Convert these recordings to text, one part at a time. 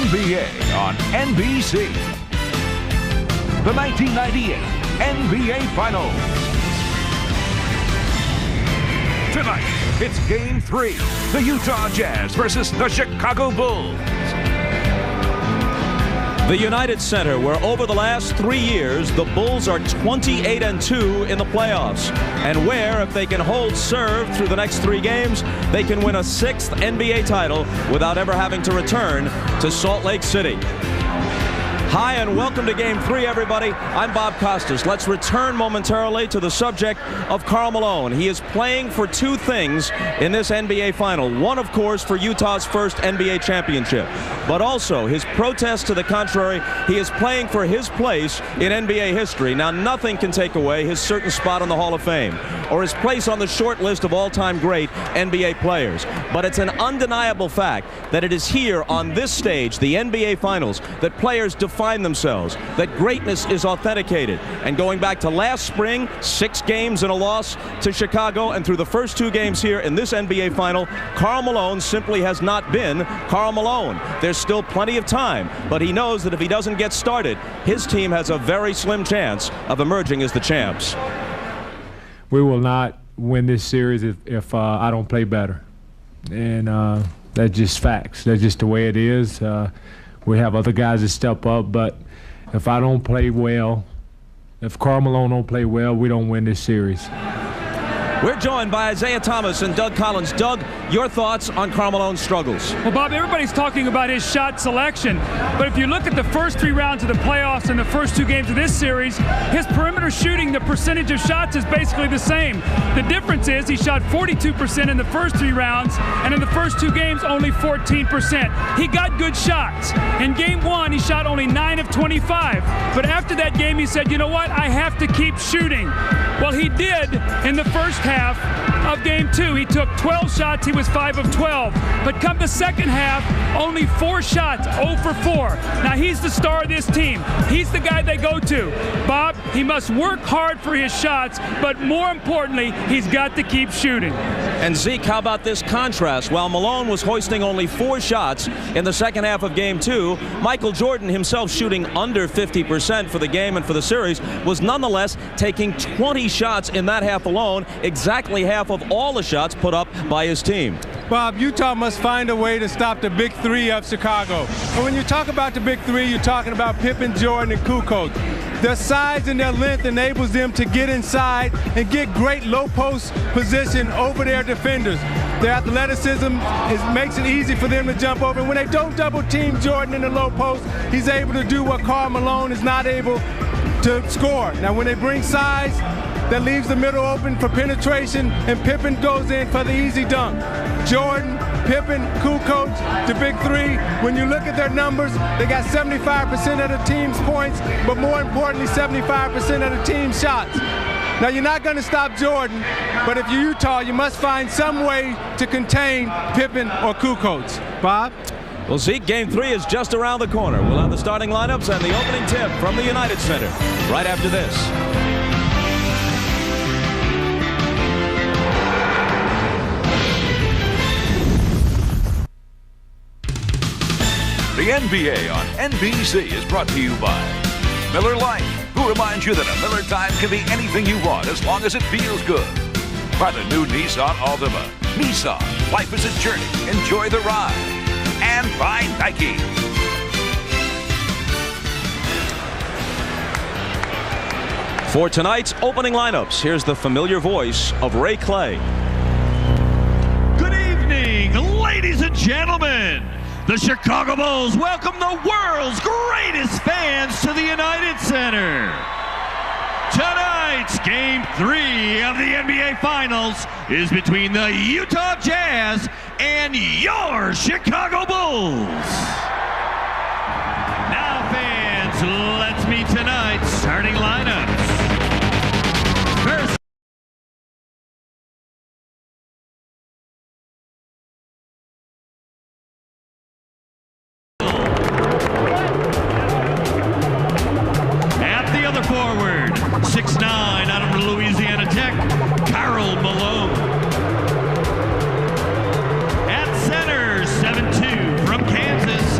NBA on NBC. The 1998 NBA Finals. Tonight, it's Game 3. The Utah Jazz versus the Chicago Bulls. The United Center, where over the last 3 years, the Bulls are 28-2 in the playoffs. And where, if they can hold serve through the next 3 games, they can win a 6th NBA title without ever having to return to Salt Lake City. Hi, and welcome to Game 3, everybody. I'm Bob Costas. Let's return momentarily to the subject of Karl Malone. He is playing for 2 things in this NBA Final. One, of course, for Utah's first NBA championship. But also, his protest to the contrary, he is playing for his place in NBA history. Now, nothing can take away his certain spot in the Hall of Fame or his place on the short list of all-time great NBA players. But it's an undeniable fact that it is here on this stage, the NBA Finals, that players define themselves, that greatness is authenticated. And going back to last spring, 6 games and a loss to Chicago, and through the first 2 games here in this NBA Final, Karl Malone simply has not been Karl Malone. There's still plenty of time, but he knows that if he doesn't get started, his team has a very slim chance of emerging as the champs. We will not win this series if I don't play better. And that's just facts. That's just the way it is. We have other guys that step up, but if I don't play well, if Karl Malone don't play well, we don't win this series. We're joined by Isaiah Thomas and Doug Collins. Doug, your thoughts on Karl Malone's struggles? Well, Bob, everybody's talking about his shot selection, but if you look at the first 3 rounds of the playoffs and the first 2 games of this series, his perimeter shooting, the percentage of shots is basically the same. The difference is he shot 42% in the first 3 rounds, and in the first 2 games, only 14%. He got good shots. In Game 1, he shot only 9 of 25, but after that game, he said, you know what, I have to keep shooting. Well, he did in the first half of Game 2. He took 12 shots. He was 5 of 12. But come the second half, only 4 shots, 0 for 4. Now, he's the star of this team. He's the guy they go to. Bob, he must work hard for his shots, but more importantly, he's got to keep shooting. And Zeke, how about this contrast? While Malone was hoisting only 4 shots in the second half of Game 2, Michael Jordan, himself shooting under 50% for the game and for the series, was nonetheless taking 20 shots in that half alone, exactly half of all the shots put up by his team. Bob, Utah must find a way to stop the big 3 of Chicago. And when you talk about the big 3, you're talking about Pippen, Jordan, and Kukoc. Their size and their length enables them to get inside and get great low post position over their defenders. Their athleticism makes it easy for them to jump over. And when they don't double team Jordan in the low post, he's able to do what Karl Malone is not able to score. Now, when they bring size, that leaves the middle open for penetration, and Pippen goes in for the easy dunk. Jordan, Pippen, Kukoc, the big 3. When you look at their numbers, they got 75% of the team's points, but more importantly, 75% of the team's shots. Now, you're not going to stop Jordan, but if you're Utah, you must find some way to contain Pippen or Kukoc. Bob? Well, Zeke, Game 3 is just around the corner. We'll have the starting lineups and the opening tip from the United Center right after this. The NBA on NBC is brought to you by Miller Lite, who reminds you that a Miller time can be anything you want as long as it feels good. By the new Nissan Altima. Nissan, life is a journey. Enjoy the ride. And by Nike. For tonight's opening lineups, here's the familiar voice of Ray Clay. Good evening, ladies and gentlemen. The Chicago Bulls welcome the world's greatest fans to the United Center. Tonight's Game 3 of the NBA Finals is between the Utah Jazz and your Chicago Bulls. Now, fans, let's meet tonight's starting lineups. First, forward, 6'9", out of Louisiana Tech, Karl Malone. At center, 7'2", from Kansas,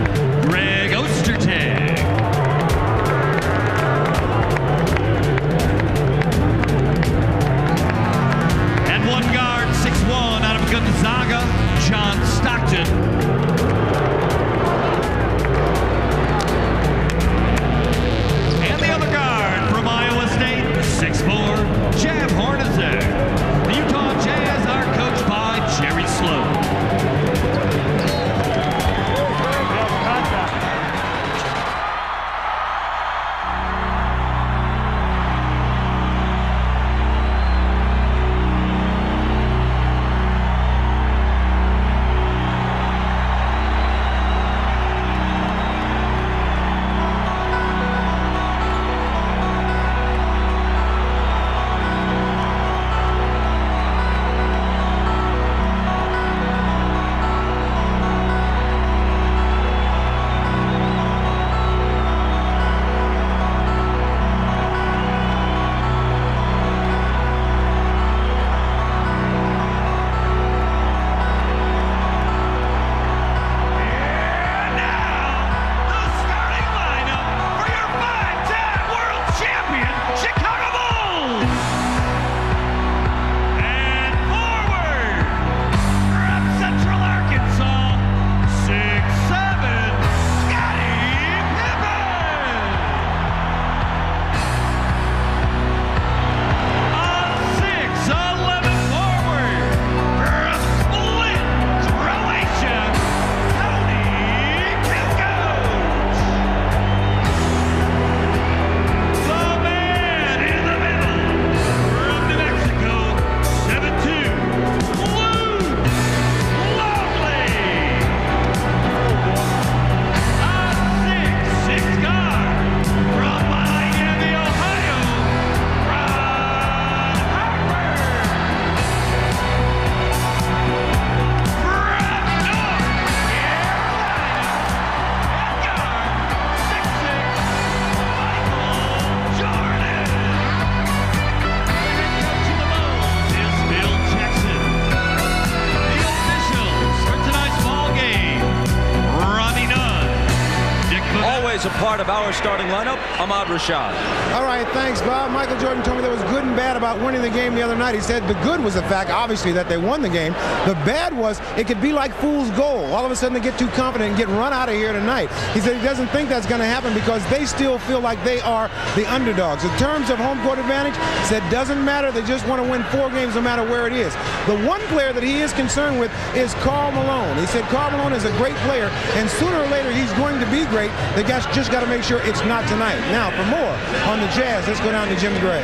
is a part of our starting lineup. Ahmad Rashad. All right, thanks, Bob. Michael Jordan told me there was good and bad about winning the game the other night. He said the good was the fact, obviously, that they won the game. The bad was it could be like fool's gold. All of a sudden they get too confident and get run out of here tonight. He said he doesn't think that's going to happen because they still feel like they are the underdogs. In terms of home court advantage, he said doesn't matter. They just want to win 4 games no matter where it is. The one player that he is concerned with is Karl Malone. He said Karl Malone is a great player, and sooner or later he's going to be great. They just got to make sure it's not tonight. Now, for more on the Jazz, let's go down to Jim Gray.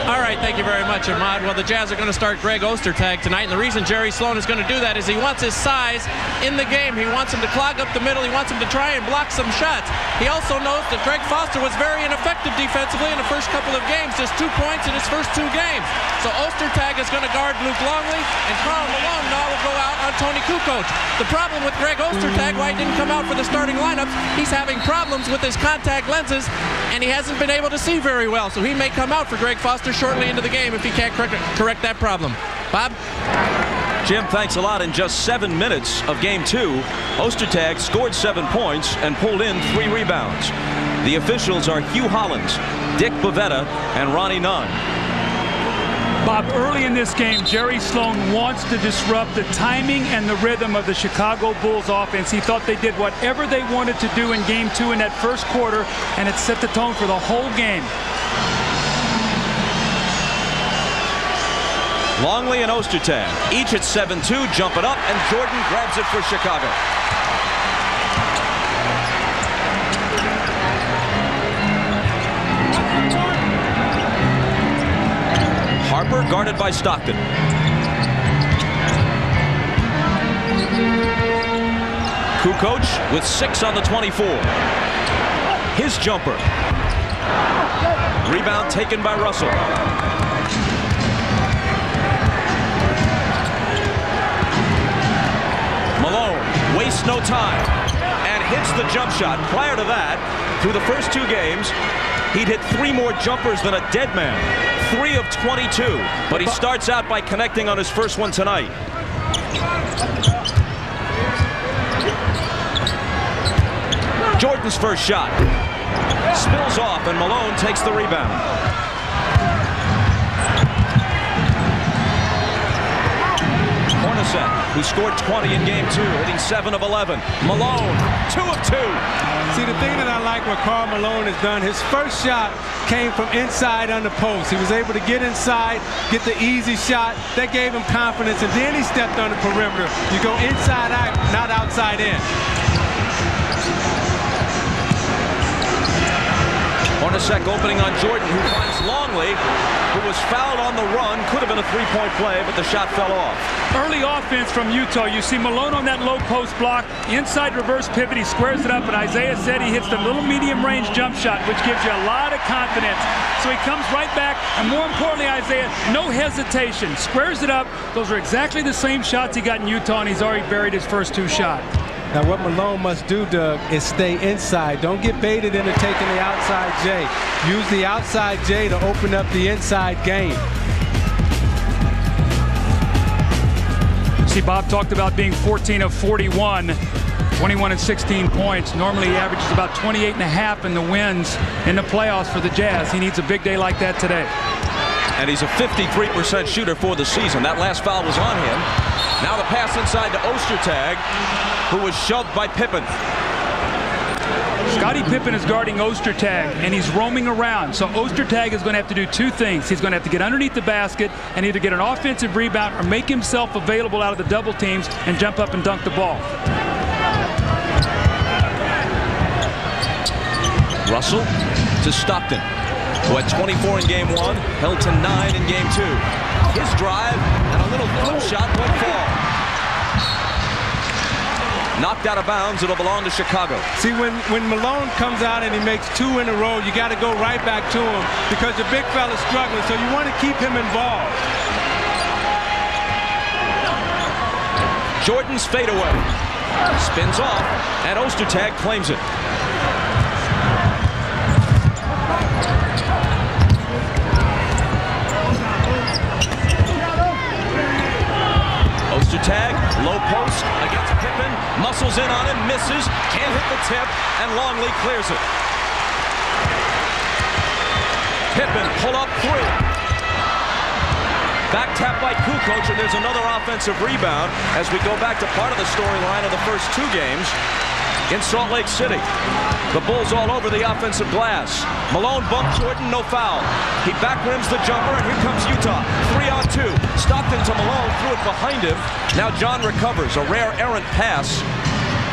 All right, thank you very much, Ahmad. Well, the Jazz are going to start Greg Ostertag tonight, and the reason Jerry Sloan is going to do that is he wants his size in the game. He wants him to clog up the middle. He wants him to try and block some shots. He also knows that Greg Foster was very ineffective defensively in the first couple of games, just 2 points in his first 2 games. So Ostertag is going to guard Luke Longley, and Karl Malone now will go out on Tony Kukoc. The problem with Greg Ostertag, why he didn't come out for the starting lineup, he's having problems with his contact lenses, and he hasn't been able to see very well. So he may come out for Greg Foster shortly into the game if he can't correct that problem. Bob? Jim, thanks a lot. In just 7 minutes of Game 2, Ostertag scored 7 points and pulled in 3 rebounds. The officials are Hugh Hollins, Dick Bavetta, and Ronnie Nunn. Bob, early in this game, Jerry Sloan wants to disrupt the timing and the rhythm of the Chicago Bulls offense. He thought they did whatever they wanted to do in Game 2 in that first quarter, and it set the tone for the whole game. Longley and Ostertag, each at 7-2, jump it up, and Jordan grabs it for Chicago. Harper guarded by Stockton. Kukoc with 6 on the 24. His jumper. Rebound taken by Russell. Malone wastes no time and hits the jump shot. Prior to that, through the first 2 games, he'd hit 3 more jumpers than a dead man. 3 of 22, but he starts out by connecting on his first one tonight. Jordan's first shot spills off, and Malone takes the rebound. Hornacek, who scored 20 in Game 2, hitting 7 of 11. Malone, 2 of 2. See, the thing that I like what Karl Malone has done, his first shot came from inside on the post. He was able to get inside, get the easy shot. That gave him confidence, and then he stepped on the perimeter. You go inside out, not outside in. Hornacek opening on Jordan, who finds Longley, who was fouled on the run. Could have been a 3-point play, but the shot fell off. Early offense from Utah. You see Malone on that low post block. Inside reverse pivot, he squares it up, and Isaiah said he hits the little medium range jump shot, which gives you a lot of confidence. So he comes right back, and more importantly, Isaiah, no hesitation. Squares it up. Those are exactly the same shots he got in Utah, and he's already buried his first 2 shots. Now what Malone must do, Doug, is stay inside. Don't get baited into taking the outside J. Use the outside J to open up the inside game. See, Bob talked about being 14 of 41, 21 and 16 points. Normally he averages about 28.5 in the wins in the playoffs for the Jazz. He needs a big day like that today. And he's a 53% shooter for the season. That last foul was on him. Now the pass inside to Ostertag, who was shoved by Pippen. Scottie Pippen is guarding Ostertag, and he's roaming around. So Ostertag is going to have to do 2 things. He's going to have to get underneath the basket and either get an offensive rebound or make himself available out of the double teams and jump up and dunk the ball. Russell to Stockton, who had 24 in Game 1, held to 9 in Game 2. His drive and a little flip shot won't fall. Knocked out of bounds. It'll belong to Chicago. See, when Malone comes out and he makes 2 in a row, you got to go right back to him because the big fella's struggling, so you want to keep him involved. Jordan's fadeaway. Spins off, and Ostertag claims it. Ostertag, low post against Pippen, muscles in on him, misses, can't hit the tip, and Longley clears it. Pippen pull up three. Back tap by Kukoc, and there's another offensive rebound as we go back to part of the storyline of the first two games in Salt Lake City. The Bulls all over the offensive glass. Malone bumped Jordan, no foul. He back rims the jumper, and here comes Utah. 3-on-2. Stockton to Malone, threw it behind him. Now John recovers. A rare errant pass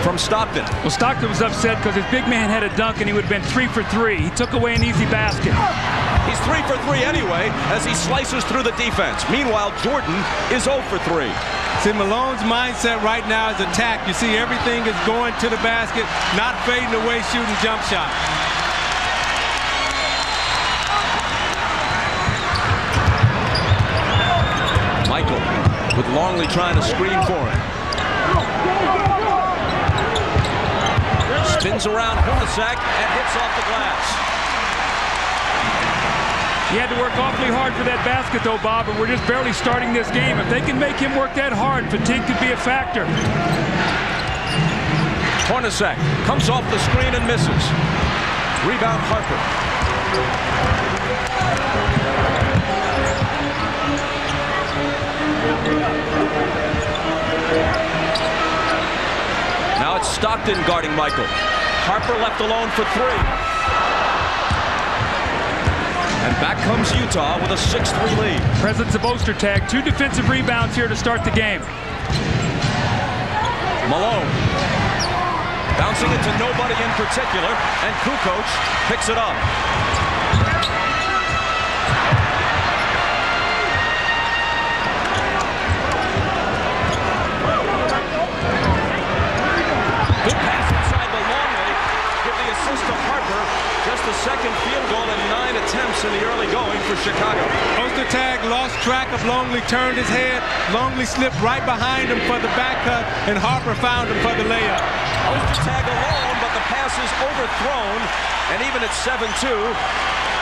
from Stockton. Well, Stockton was upset because his big man had a dunk, and he would have been 3 for 3. He took away an easy basket. He's 3 for 3 anyway as he slices through the defense. Meanwhile, Jordan is 0 for 3. See, Malone's mindset right now is attack. You see everything is going to the basket, not fading away shooting jump shots. Michael with Longley trying to screen for him. Spins around Hornacek and hits off the glass. He had to work awfully hard for that basket, though, Bob, and we're just barely starting this game. If they can make him work that hard, fatigue could be a factor. Hornacek comes off the screen and misses. Rebound Harper. Now it's Stockton guarding Michael. Harper left alone for 3. And back comes Utah with a 6-3 lead. Presence of Ostertag, 2 defensive rebounds here to start the game. Malone bouncing it to nobody in particular, and Kukoc picks it up. Good pass inside the Longley. Give the assist to Harper. Just the second field goal in 9 attempts in the early going for Chicago. Ostertag lost track of Longley, turned his head. Longley slipped right behind him for the back cut, and Harper found him for the layup. Ostertag alone, but the pass is overthrown, and even at 7-2,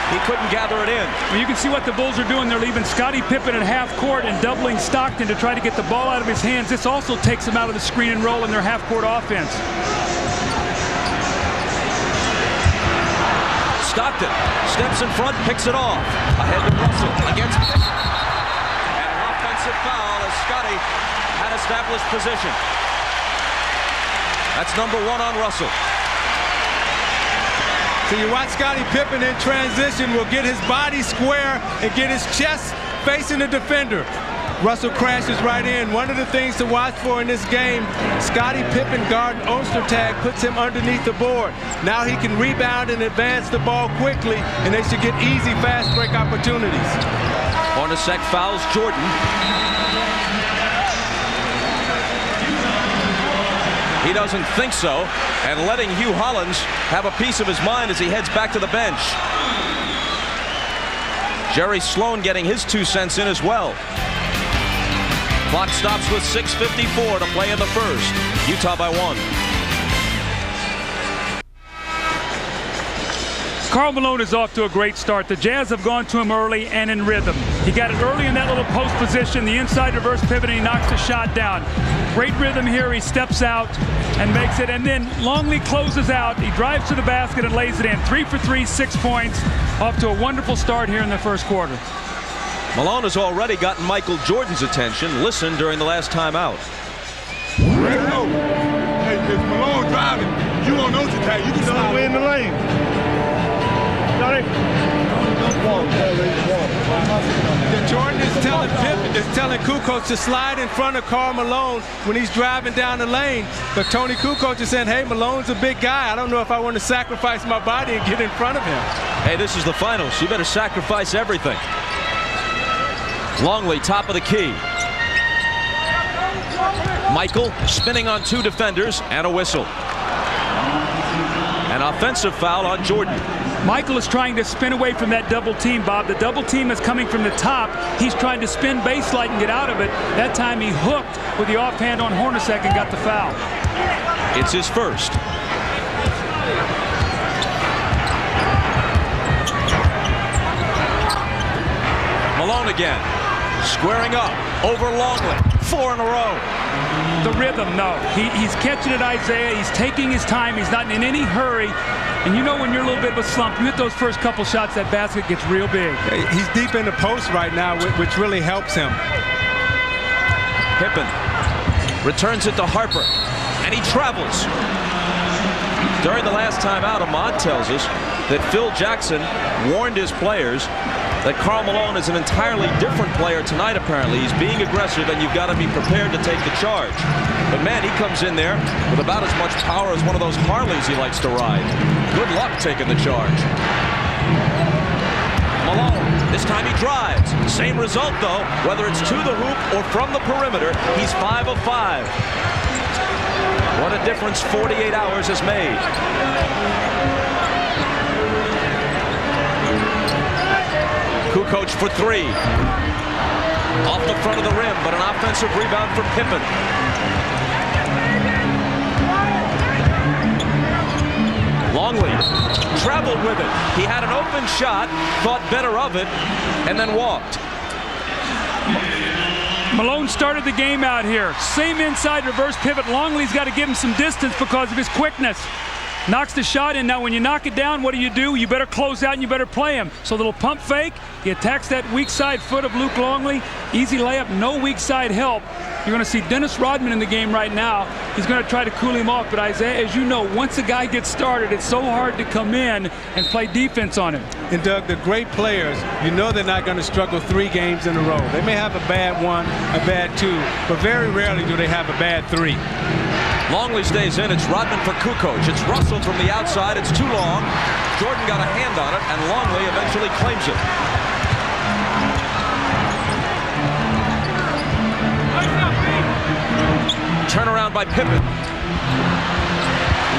he couldn't gather it in. Well, you can see what the Bulls are doing. They're leaving Scottie Pippen at half court and doubling Stockton to try to get the ball out of his hands. This also takes him out of the screen and roll in their half-court offense. Stockton steps in front, picks it off. Ahead to Russell against Pippen. And an offensive foul as Scottie had established position. That's number 1 on Russell. So you watch Scottie Pippen in transition will get his body square and get his chest facing the defender. Russell crashes right in. One of the things to watch for in this game, Scottie Pippen guarding Ostertag puts him underneath the board. Now he can rebound and advance the ball quickly, and they should get easy fast break opportunities. Hornacek fouls Jordan. He doesn't think so, and letting Hugh Hollins have a piece of his mind as he heads back to the bench. Jerry Sloan getting his 2 cents in as well. Clock stops with 6:54 to play in the first. Utah by 1. Karl Malone is off to a great start. The Jazz have gone to him early and in rhythm. He got it early in that little post position, the inside reverse pivot, and he knocks the shot down. Great rhythm here. He steps out and makes it, and then Longley closes out. He drives to the basket and lays it in. 3 for 3, 6 points. Off to a wonderful start here in the first quarter. Malone has already gotten Michael Jordan's attention. Listen during the last timeout. Hey, it's Malone driving. You don't know today. You can slide away in the lane. Jordan is telling Kukoc to slide in front of Karl Malone when he's driving down the lane. But Tony Kukoc is saying, hey, Malone's a big guy. I don't know if I want to sacrifice my body and get in front of him. Hey, this is the finals. You better sacrifice everything. Longley, top of the key. Michael spinning on 2 defenders and a whistle. An offensive foul on Jordan. Michael is trying to spin away from that double team, Bob. The double team is coming from the top. He's trying to spin baseline and get out of it. That time he hooked with the offhand on Hornacek and got the foul. It's his first. Malone again. Squaring up over Longley. 4 in a row. The rhythm, no. He's catching it, Isaiah. He's taking his time. He's not in any hurry. And you know when you're a little bit of a slump, you hit those first couple shots, that basket gets real big. He's deep in the post right now, which really helps him. Pippen returns it to Harper, and he travels. During the last time out, Ahmad tells us that Phil Jackson warned his players that Karl Malone is an entirely different player tonight, apparently. He's being aggressive, and you've got to be prepared to take the charge. But, man, he comes in there with about as much power as one of those Harleys he likes to ride. Good luck taking the charge. Malone, this time he drives. Same result, though. Whether it's to the hoop or from the perimeter, he's 5 of 5. What a difference 48 hours has made. Kukoc for 3. Off the front of the rim, but an offensive rebound for Pippen. Longley traveled with it. He had an open shot, thought better of it, and then walked. Malone started the game out here. Same inside reverse pivot. Longley's got to give him some distance because of his quickness. Knocks the shot in. Now when you knock it down, what do? You better close out and you better play him. So a little pump fake. He attacks that weak side foot of Luke Longley. Easy layup, no weak side help. You're going to see Dennis Rodman in the game right now. He's going to try to cool him off. But Isaiah, as you know, once a guy gets started, it's so hard to come in and play defense on him. And Doug, the great players, you know they're not going to struggle 3 games in a row. They may have a bad 1, a bad 2, but very rarely do they have a bad 3. Longley stays in. It's Rodman for Kukoc. It's Russell from the outside. It's too long. Jordan got a hand on it, and Longley eventually claims it. Turnaround by Pippen.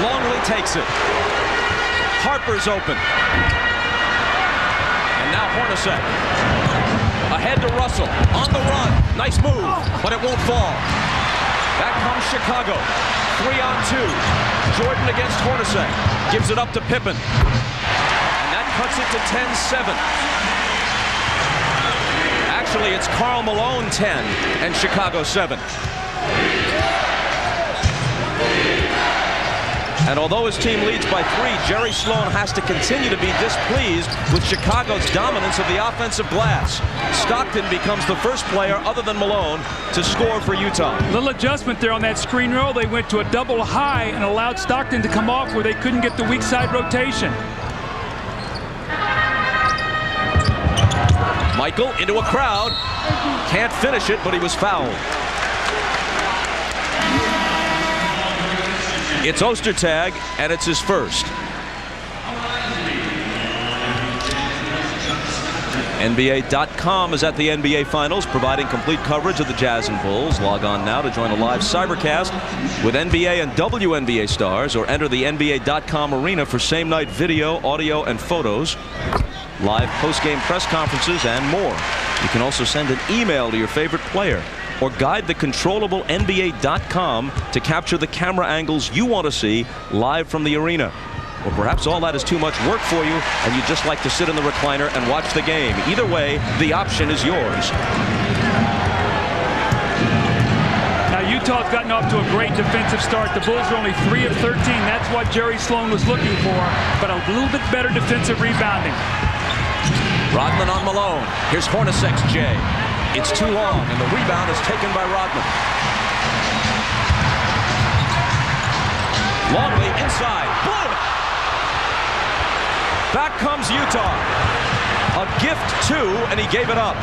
Longley takes it. Harper's open. And now Hornacek. Ahead to Russell. On the run. Nice move, but it won't fall. Back comes Chicago. 3-on-2. Jordan against Hornacek. Gives it up to Pippen. And that cuts it to 10-7. Actually, it's Karl Malone 10 and Chicago 7. And although his team leads by 3, Jerry Sloan has to continue to be displeased with Chicago's dominance of the offensive glass. Stockton becomes the first player other than Malone to score for Utah. Little adjustment there on that screen roll. They went to a double high and allowed Stockton to come off where they couldn't get the weak side rotation. Michael into a crowd. Can't finish it, but he was fouled. It's Ostertag, and it's his first. NBA.com is at the NBA Finals, providing complete coverage of the Jazz and Bulls. Log on now to join a live cybercast with NBA and WNBA stars, or enter the NBA.com arena for same-night video, audio, and photos, live post-game press conferences, and more. You can also send an email to your favorite player, or guide the controllable NBA.com to capture the camera angles you want to see live from the arena. Or perhaps all that is too much work for you and you'd just like to sit in the recliner and watch the game. Either way, the option is yours. Now Utah's gotten off to a great defensive start. The Bulls are only 3 of 13. That's what Jerry Sloan was looking for, but a little bit better defensive rebounding. Rodman on Malone. Here's Hornacek's J. It's too long, and the rebound is taken by Rodman. Longley inside. Blew it. Back comes Utah. A gift, too, and he gave it up.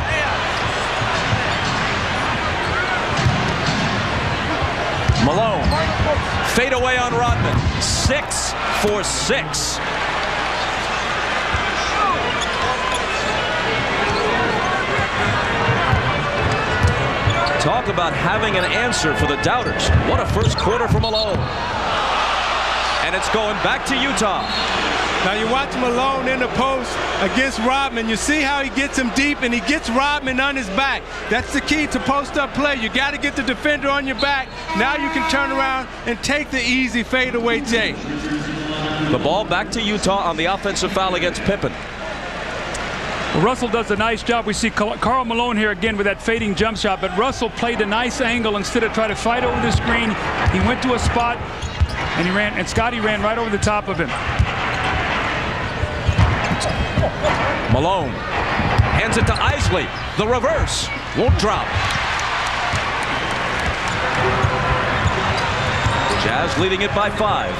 Malone. Fade away on Rodman. 6 for 6. Talk about having an answer for the doubters. What a first quarter for Malone. And it's going back to Utah. Now you watch Malone in the post against Rodman. You see how he gets him deep and he gets Rodman on his back. That's the key to post-up play. You got to get the defender on your back. Now you can turn around and take the easy fadeaway J. The ball back to Utah on the offensive foul against Pippen. Well, Russell does a nice job. We see Karl Malone here again with that fading jump shot, but Russell played a nice angle instead of trying to fight over the screen. He went to a spot and he ran, and Scotty ran right over the top of him. Malone hands it to Isley. The reverse won't drop. Jazz leading it by 5.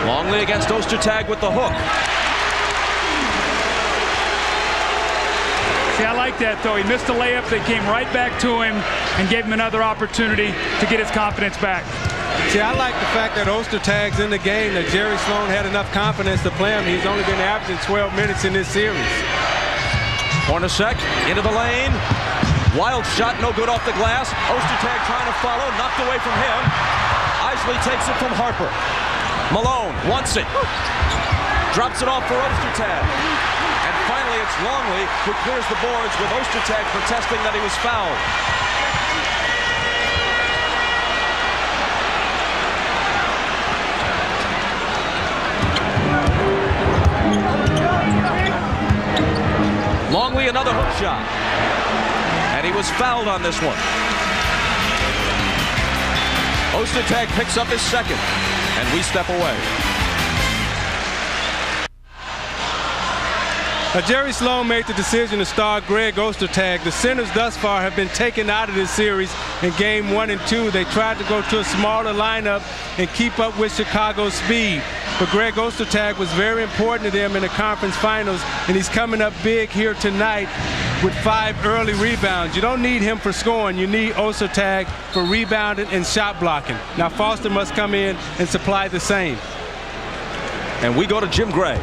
Longley against Ostertag with the hook. See, I like that, though. He missed a layup. They came right back to him and gave him another opportunity to get his confidence back. See, I like the fact that Ostertag's in the game, that Jerry Sloan had enough confidence to play him. He's only been averaging 12 minutes in this series. Hornacek into the lane. Wild shot, no good off the glass. Ostertag trying to follow, knocked away from him. Isley takes it from Harper. Malone wants it. Drops it off for Ostertag. And finally it's Longley who clears the boards with Ostertag protesting that he was fouled. Longley another hook shot. And he was fouled on this one. Ostertag picks up his second. And we step away. Jerry Sloan made the decision to start Greg Ostertag. The centers thus far have been taken out of this series in game 1 and 2. They tried to go to a smaller lineup and keep up with Chicago's speed. But Greg Ostertag was very important to them in the conference finals, and he's coming up big here tonight with 5 early rebounds. You don't need him for scoring. You need Ostertag for rebounding and shot blocking. Now Foster must come in and supply the same. And we go to Jim Gray.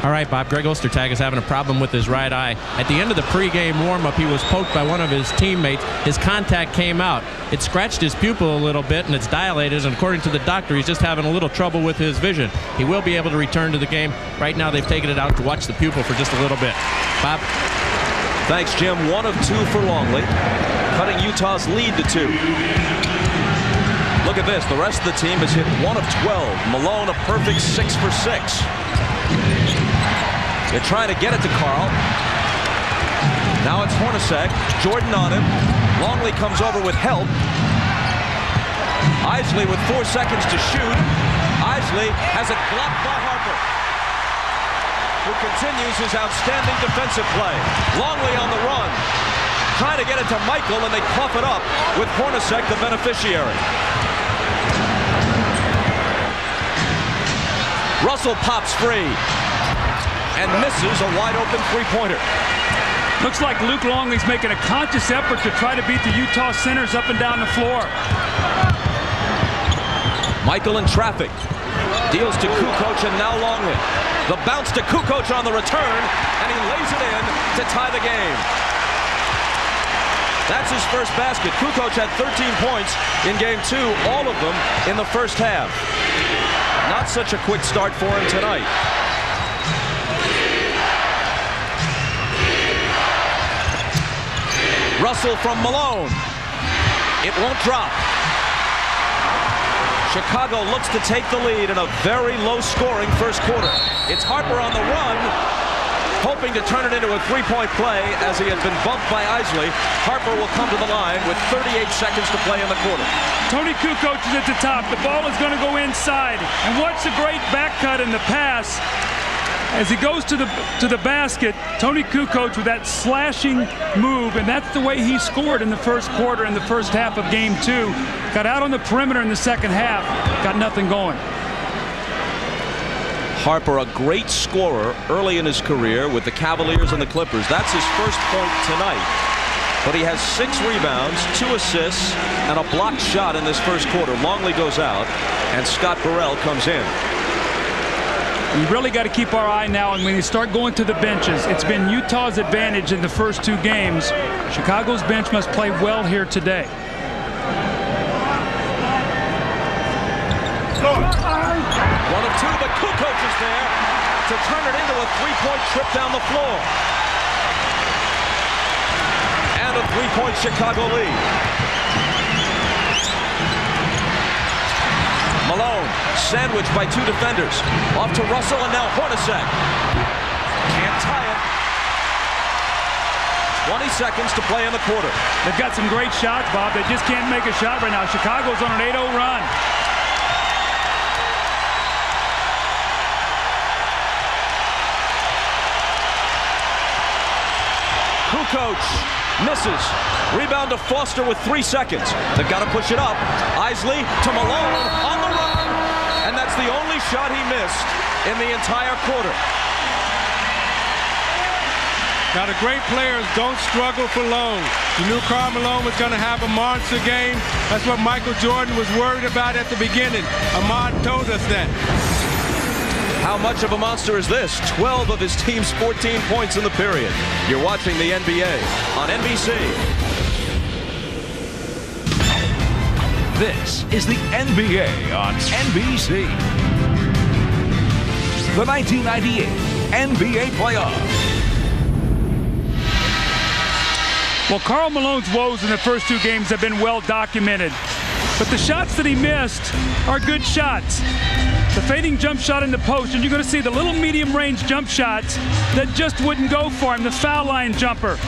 All right, Bob, Greg Ostertag is having a problem with his right eye. At the end of the pregame warm-up, he was poked by one of his teammates. His contact came out. It scratched his pupil a little bit, and it's dilated, and according to the doctor, he's just having a little trouble with his vision. He will be able to return to the game. Right now, they've taken it out to watch the pupil for just a little bit. Bob? Thanks, Jim. 1 of 2 for Longley, cutting Utah's lead to 2. Look at this. The rest of the team has hit 1 of 12. Malone a perfect 6 for 6. They're trying to get it to Karl. Now it's Hornacek. Jordan on him. Longley comes over with help. Isley with 4 seconds to shoot. Isley has it blocked by Harper, who continues his outstanding defensive play. Longley on the run. Trying to get it to Michael, and they cough it up with Hornacek, the beneficiary. Russell pops free and misses a wide-open three-pointer. Looks like Luke Longley's making a conscious effort to try to beat the Utah centers up and down the floor. Michael in traffic. Deals to Kukoc and now Longley. The bounce to Kukoc on the return, and he lays it in to tie the game. That's his first basket. Kukoc had 13 points in game 2, all of them in the first half. Not such a quick start for him tonight. Russell from Malone. It won't drop. Chicago looks to take the lead in a very low-scoring first quarter. It's Harper on the run, hoping to turn it into a three-point play as he had been bumped by Isley. Harper will come to the line with 38 seconds to play in the quarter. Tony Kukoc is at the top. The ball is going to go inside. And watch the great back cut in the pass. As he goes to the basket, Tony Kukoc with that slashing move, and that's the way he scored in the first quarter, in the first half of game 2. Got out on the perimeter in the second half, got nothing going. Harper, a great scorer early in his career with the Cavaliers and the Clippers. That's his first point tonight. But he has 6 rebounds, 2 assists, and a blocked shot in this first quarter. Longley goes out, and Scott Burrell comes in. We really got to keep our eye now, and when you start going to the benches, it's been Utah's advantage in the first 2 games. Chicago's bench must play well here today. One of 2, but Kukoc is there to turn it into a three-point trip down the floor. And a three-point Chicago lead. Malone, sandwiched by two defenders. Off to Russell, and now Hornacek. Can't tie it. 20 seconds to play in the quarter. They've got some great shots, Bob. They just can't make a shot right now. Chicago's on an 8-0 run. Kukoc misses. Rebound to Foster with 3 seconds. They've got to push it up. Isley to Malone on the run. And that's the only shot he missed in the entire quarter. Now, the great players don't struggle for long. You knew Karl Malone was going to have a monster game. That's what Michael Jordan was worried about at the beginning. Ahmad told us that. How much of a monster is this? 12 of his team's 14 points in the period. You're watching the NBA on NBC. This is the NBA on NBC. The 1998 NBA playoffs. Well, Karl Malone's woes in the first two games have been well documented. But the shots that he missed are good shots. The fading jump shot in the post, and you're going to see the little medium range jump shots that just wouldn't go for him. The foul line jumper.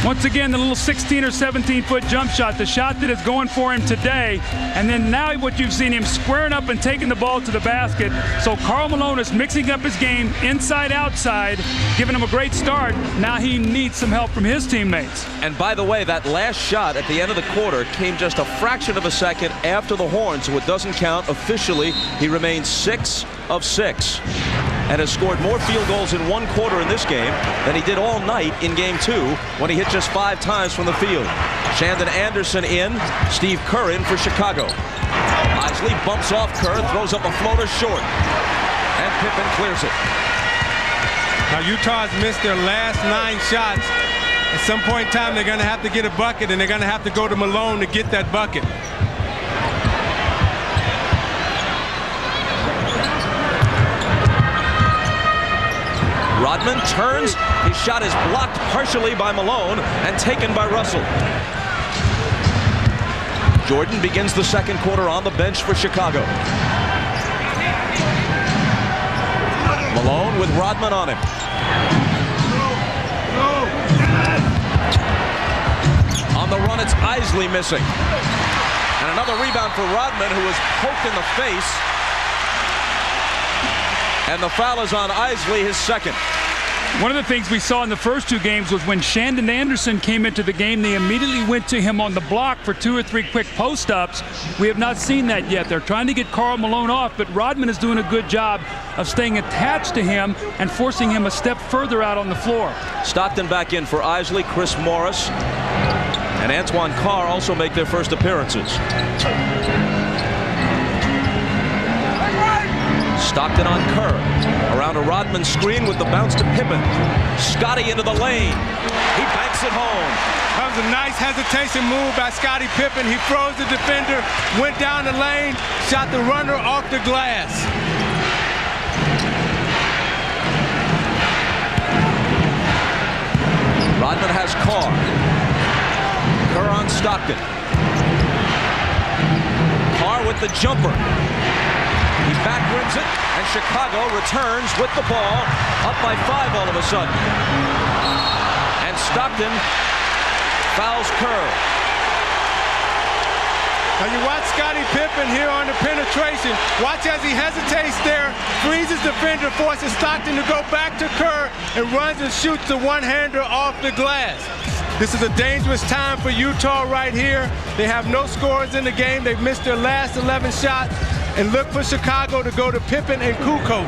Once again, the little 16 or 17-foot jump shot, the shot that is going for him today. And then now what you've seen him squaring up and taking the ball to the basket. So Karl Malone is mixing up his game inside, outside, giving him a great start. Now he needs some help from his teammates. And by the way, that last shot at the end of the quarter came just a fraction of a second after the horn, so it doesn't count officially. He remains 6 of 6. And has scored more field goals in one quarter in this game than he did all night in game 2 when he hit just 5 times from the field. Shandon Anderson in, Steve Kerr in for Chicago. Isley bumps off Kerr, throws up a floater short. And Pippen clears it. Now, Utah has missed their last 9 shots. At some point in time, they're going to have to get a bucket, and they're going to have to go to Malone to get that bucket. Rodman turns. His shot is blocked partially by Malone and taken by Russell. Jordan begins the second quarter on the bench for Chicago. Malone with Rodman on him. On the run, it's Isley missing. And another rebound for Rodman, who was poked in the face. And the foul is on Isley, his second. One of the things we saw in the first two games was when Shandon Anderson came into the game, they immediately went to him on the block for 2 or 3 quick post-ups. We have not seen that yet. They're trying to get Karl Malone off, but Rodman is doing a good job of staying attached to him and forcing him a step further out on the floor. Stockton back in for Isley, Chris Morris, and Antoine Carr also make their first appearances. Stockton on Kerr. Around a Rodman screen with the bounce to Pippen. Scotty into the lane. He banks it home. That was a nice hesitation move by Scottie Pippen. He froze the defender, went down the lane, shot the runner off the glass. Rodman has Carr. Kerr on Stockton. Carr with the jumper. He back rims it, and Chicago returns with the ball, up by 5 all of a sudden. And Stockton fouls Kerr. Now you watch Scottie Pippen here on the penetration. Watch as he hesitates there, freezes the defender, forces Stockton to go back to Kerr, and runs and shoots the one-hander off the glass. This is a dangerous time for Utah right here. They have no scores in the game. They've missed their last 11 shots. And look for Chicago to go to Pippen and Kukoc.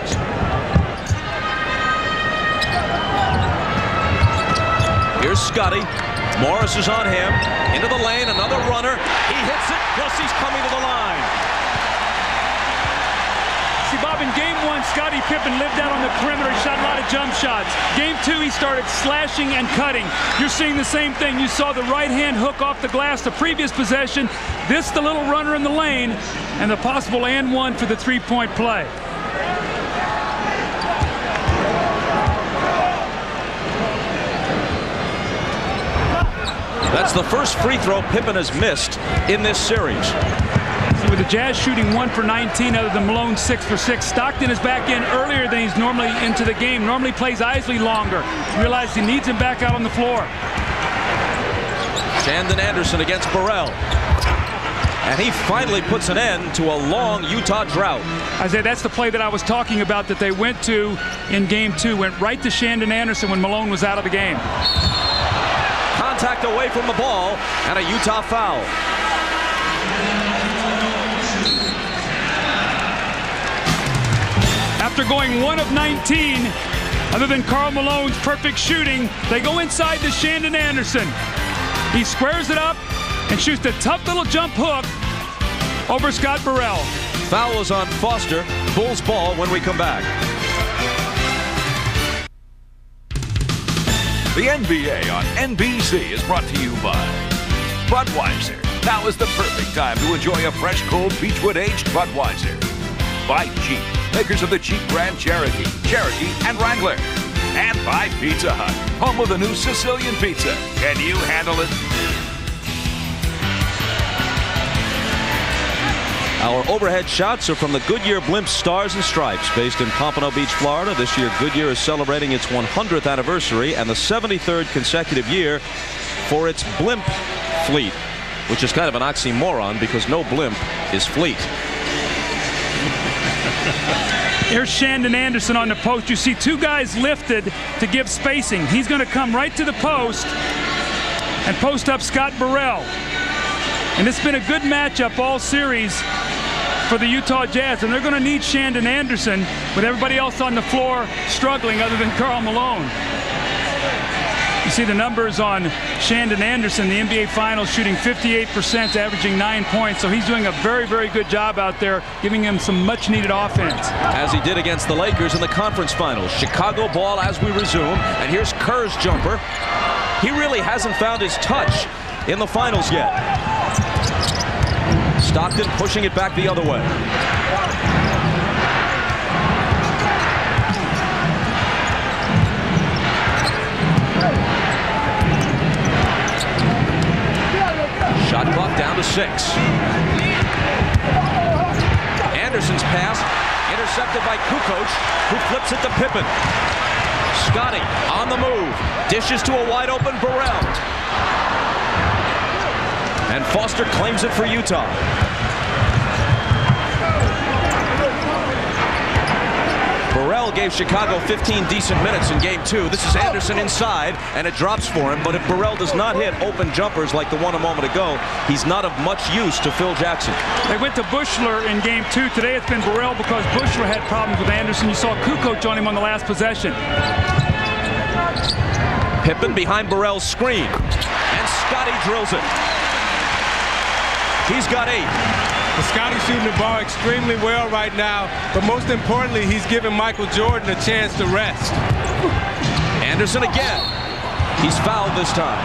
Here's Scotty. Morris is on him. Into the lane, another runner. He hits it, plus he's coming to the line. See, Bob, in game 1, Scottie Pippen lived out on the perimeter. He shot a lot of jump shots. Game 2, he started slashing and cutting. You're seeing the same thing. You saw the right-hand hook off the glass the previous possession. This, the little runner in the lane, and the possible and one for the three-point play. That's the first free throw Pippen has missed in this series. obviously, with the Jazz shooting 1 for 19 other than Malone 6 for 6. Stockton is back in earlier than he's normally into the game. Normally plays Isley longer. Realizes he needs him back out on the floor. Shandon Anderson against Burrell. And he finally puts an end to a long Utah drought. Isaiah, that's the play that I was talking about that they went to in game 2. Went right to Shandon Anderson when Malone was out of the game. Contact away from the ball and a Utah foul. After going 1 of 19, other than Karl Malone's perfect shooting, they go inside to Shandon Anderson. He squares it up and shoots a tough little jump hook over Scott Burrell. Foul is on Foster. Bulls ball when we come back. The NBA on NBC is brought to you by Budweiser. Now is the perfect time to enjoy a fresh, cold Beechwood aged Budweiser. By Jeep, makers of the Jeep Grand Cherokee, and Wrangler. And by Pizza Hut, home of the new Sicilian pizza. Can you handle it? Our overhead shots are from the Goodyear Blimp Stars and Stripes, based in Pompano Beach, Florida. This year, Goodyear is celebrating its 100th anniversary and the 73rd consecutive year for its blimp fleet, which is kind of an oxymoron because no blimp is fleet. Here's Shandon Anderson on the post. You see 2 guys lifted to give spacing. He's going to come right to the post and post up Scott Burrell. And it's been a good matchup all series for the Utah Jazz, and they're going to need Shandon Anderson with everybody else on the floor struggling other than Karl Malone. You see the numbers on Shandon Anderson, the NBA Finals, shooting 58%, averaging 9 points. So he's doing a very, very good job out there, giving him some much-needed offense. As he did against the Lakers in the conference finals. Chicago ball as we resume, and here's Kerr's jumper. He really hasn't found his touch in the finals yet. Stockton pushing it back the other way. Shot clock down to 6. Anderson's pass intercepted by Kukoc, who flips it to Pippen. Scotty on the move, dishes to a wide open Burrell. And Foster claims it for Utah. Burrell gave Chicago 15 decent minutes in game 2. This is Anderson inside, and it drops for him. But if Burrell does not hit open jumpers like the one a moment ago, he's not of much use to Phil Jackson. They went to Buechler in game 2. Today it's been Burrell because Buechler had problems with Anderson. You saw Kukoc on him on the last possession. Pippen behind Burrell's screen, and Scotty drills it. He's got 8. Scotty's shooting the ball extremely well right now, but most importantly, he's giving Michael Jordan a chance to rest. Anderson again. He's fouled this time.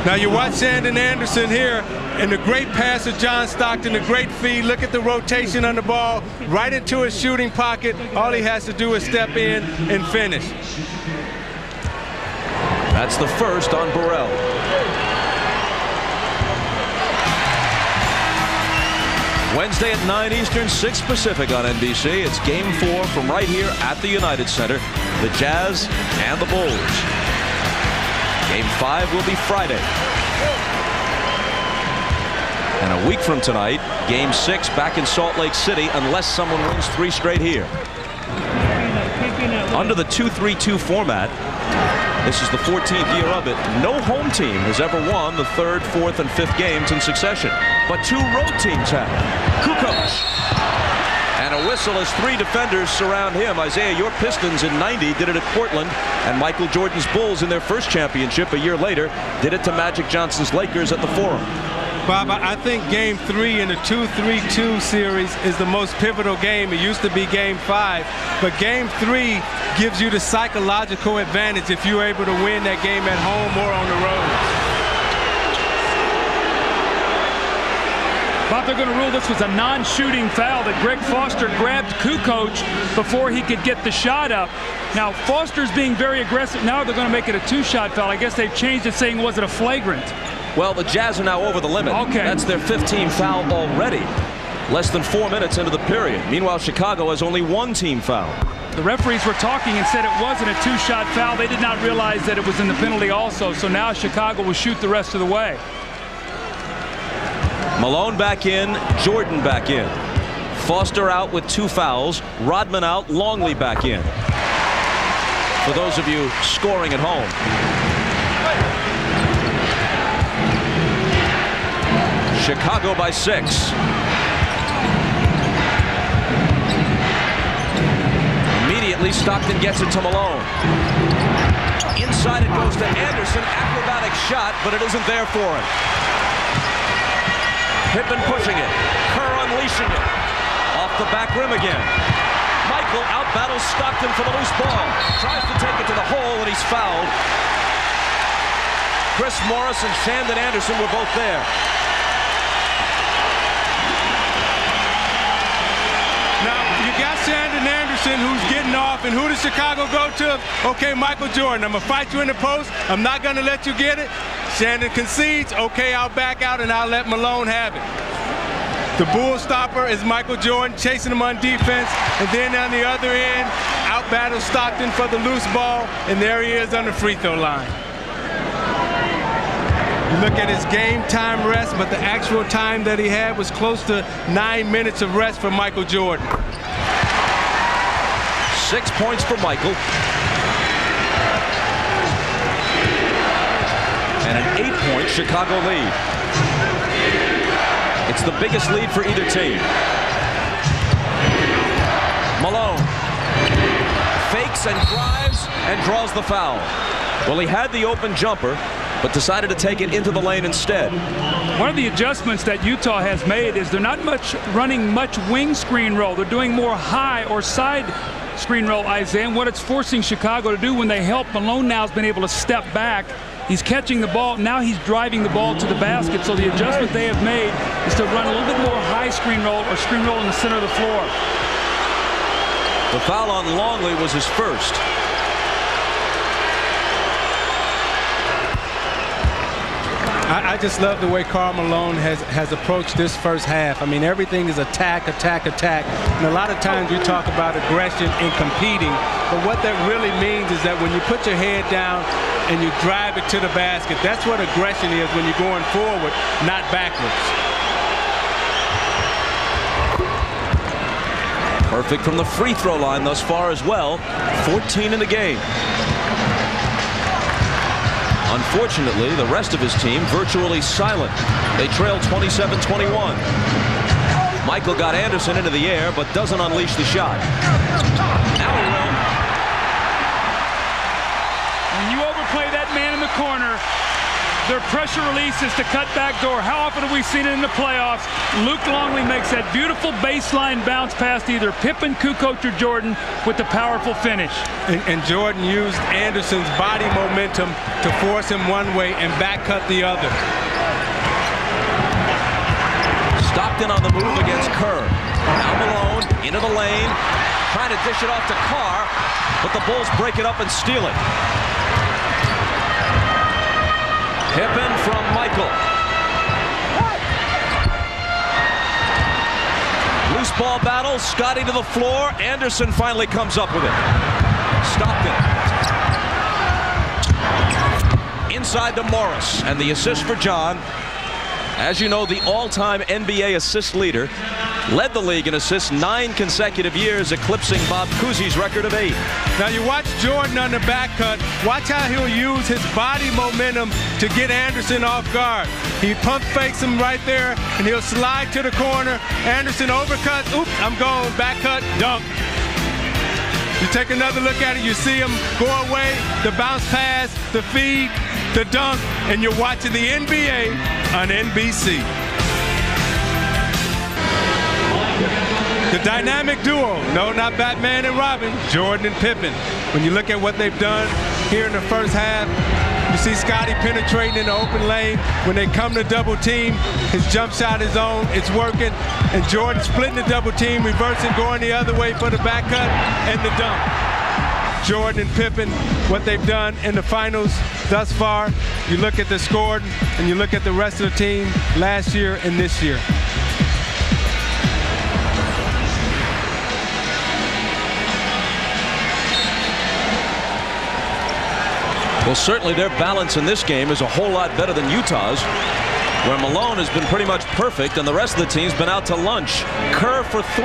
Now you watch Shandon Anderson here, and the great pass of John Stockton, the great feed. Look at the rotation on the ball, right into his shooting pocket. All he has to do is step in and finish. That's the first on Burrell. Wednesday at 9 Eastern, 6 Pacific on NBC. It's game 4 from right here at the United Center. The Jazz and the Bulls. Game 5 will be Friday. And a week from tonight, game 6 back in Salt Lake City, unless someone wins 3 straight here. Under the 2-3-2 format, this is the 14th year of it. No home team has ever won the 3rd, 4th, and 5th games in succession. But 2 road teams have. Kukoc. And a whistle as 3 defenders surround him. Isaiah, your Pistons in '90 did it at Portland, and Michael Jordan's Bulls in their first championship a year later did it to Magic Johnson's Lakers at the Forum. Bob, I think game 3 in the 2-3-2 series is the most pivotal game. It used to be game 5, but game 3 gives you the psychological advantage if you're able to win that game at home or on the road. Bob, they're going to rule this was a non-shooting foul that Greg Foster grabbed Kukoc before he could get the shot up. Now, Foster's being very aggressive. Now they're going to make it a 2-shot foul. I guess they've changed it, saying was it a flagrant. Well, the Jazz are now over the limit. Okay. That's their 15th foul already. Less than 4 minutes into the period. Meanwhile, Chicago has only 1 team foul. The referees were talking and said it wasn't a 2-shot foul. They did not realize that it was in the penalty also. So now Chicago will shoot the rest of the way. Malone back in, Jordan back in. Foster out with 2 fouls. Rodman out, Longley back in. For those of you scoring at home. Chicago by 6. Immediately Stockton gets it to Malone. Inside it goes to Anderson. Acrobatic shot, but it isn't there for him. Pippen pushing it. Kerr unleashing it. Off the back rim again. Michael out-battles Stockton for the loose ball. Tries to take it to the hole, and he's fouled. Chris Morris and Shandon Anderson were both there. Now, you got Shandon Anderson who's getting off, and who does Chicago go to? Okay, Michael Jordan, I'm going to fight you in the post. I'm not going to let you get it. Shandon concedes. Okay, I'll back out, and I'll let Malone have it. The bull stopper is Michael Jordan chasing him on defense, and then on the other end, out-battles Stockton for the loose ball, and there he is on the free throw line. You look at his game time rest, but the actual time that he had was close to 9 minutes of rest for Michael Jordan. 6 points for Michael. And an 8-point Chicago lead. It's the biggest lead for either team. Malone fakes and drives and draws the foul. Well, he had the open jumper, but decided to take it into the lane instead. One of the adjustments that Utah has made is they're not running much wing screen roll. They're doing more high or side screen roll, Isaiah. And what it's forcing Chicago to do when they help, Malone now has been able to step back. He's catching the ball. Now he's driving the ball to the basket. So the adjustment they have made is to run a little bit more high screen roll or screen roll in the center of the floor. The foul on Longley was his first. I just love the way Karl Malone has approached this first half. I mean, everything is attack, attack, attack. And a lot of times we talk about aggression and competing. But what that really means is that when you put your head down and you drive it to the basket, that's what aggression is when you're going forward, not backwards. Perfect from the free throw line thus far as well. 14 in the game. Unfortunately, the rest of his team virtually silent. They trail 27-21. Michael got Anderson into the air, but doesn't unleash the shot. Now he will. When you overplay that man in the corner, their pressure release is to cut back door. How often have we seen it in the playoffs? Luke Longley makes that beautiful baseline bounce pass to either Pippen, Kukoc, or Jordan with the powerful finish. And Jordan used Anderson's body momentum to force him one way and back cut the other. Stockton on the move against Kerr. Now Malone into the lane, trying to dish it off to Carr, but the Bulls break it up and steal it. Pippen from Michael. Loose ball battle. Scotty to the floor. Anderson finally comes up with it. Stockton. Inside to Morris. And the assist for John. As you know, the all-time NBA assist leader. Led the league in assists 9 consecutive years, eclipsing Bob Cousy's record of 8. Now you watch Jordan on the back cut. Watch how he'll use his body momentum to get Anderson off guard. He pump fakes him right there, and he'll slide to the corner. Anderson overcuts. Oops, I'm gone. Back cut, dunk. You take another look at it, you see him go away, the bounce pass, the feed, the dunk, and you're watching the NBA on NBC. The dynamic duo, no, not Batman and Robin, Jordan and Pippen. When you look at what they've done here in the first half, you see Scotty penetrating in the open lane. When they come to double team, his jump shot is on, it's working, and Jordan splitting the double team, reversing, going the other way for the back cut and the dunk. Jordan and Pippen, what they've done in the finals thus far. You look at the score and you look at the rest of the team last year and this year. Well, certainly their balance in this game is a whole lot better than Utah's, where Malone has been pretty much perfect and the rest of the team's been out to lunch. Kerr for 3.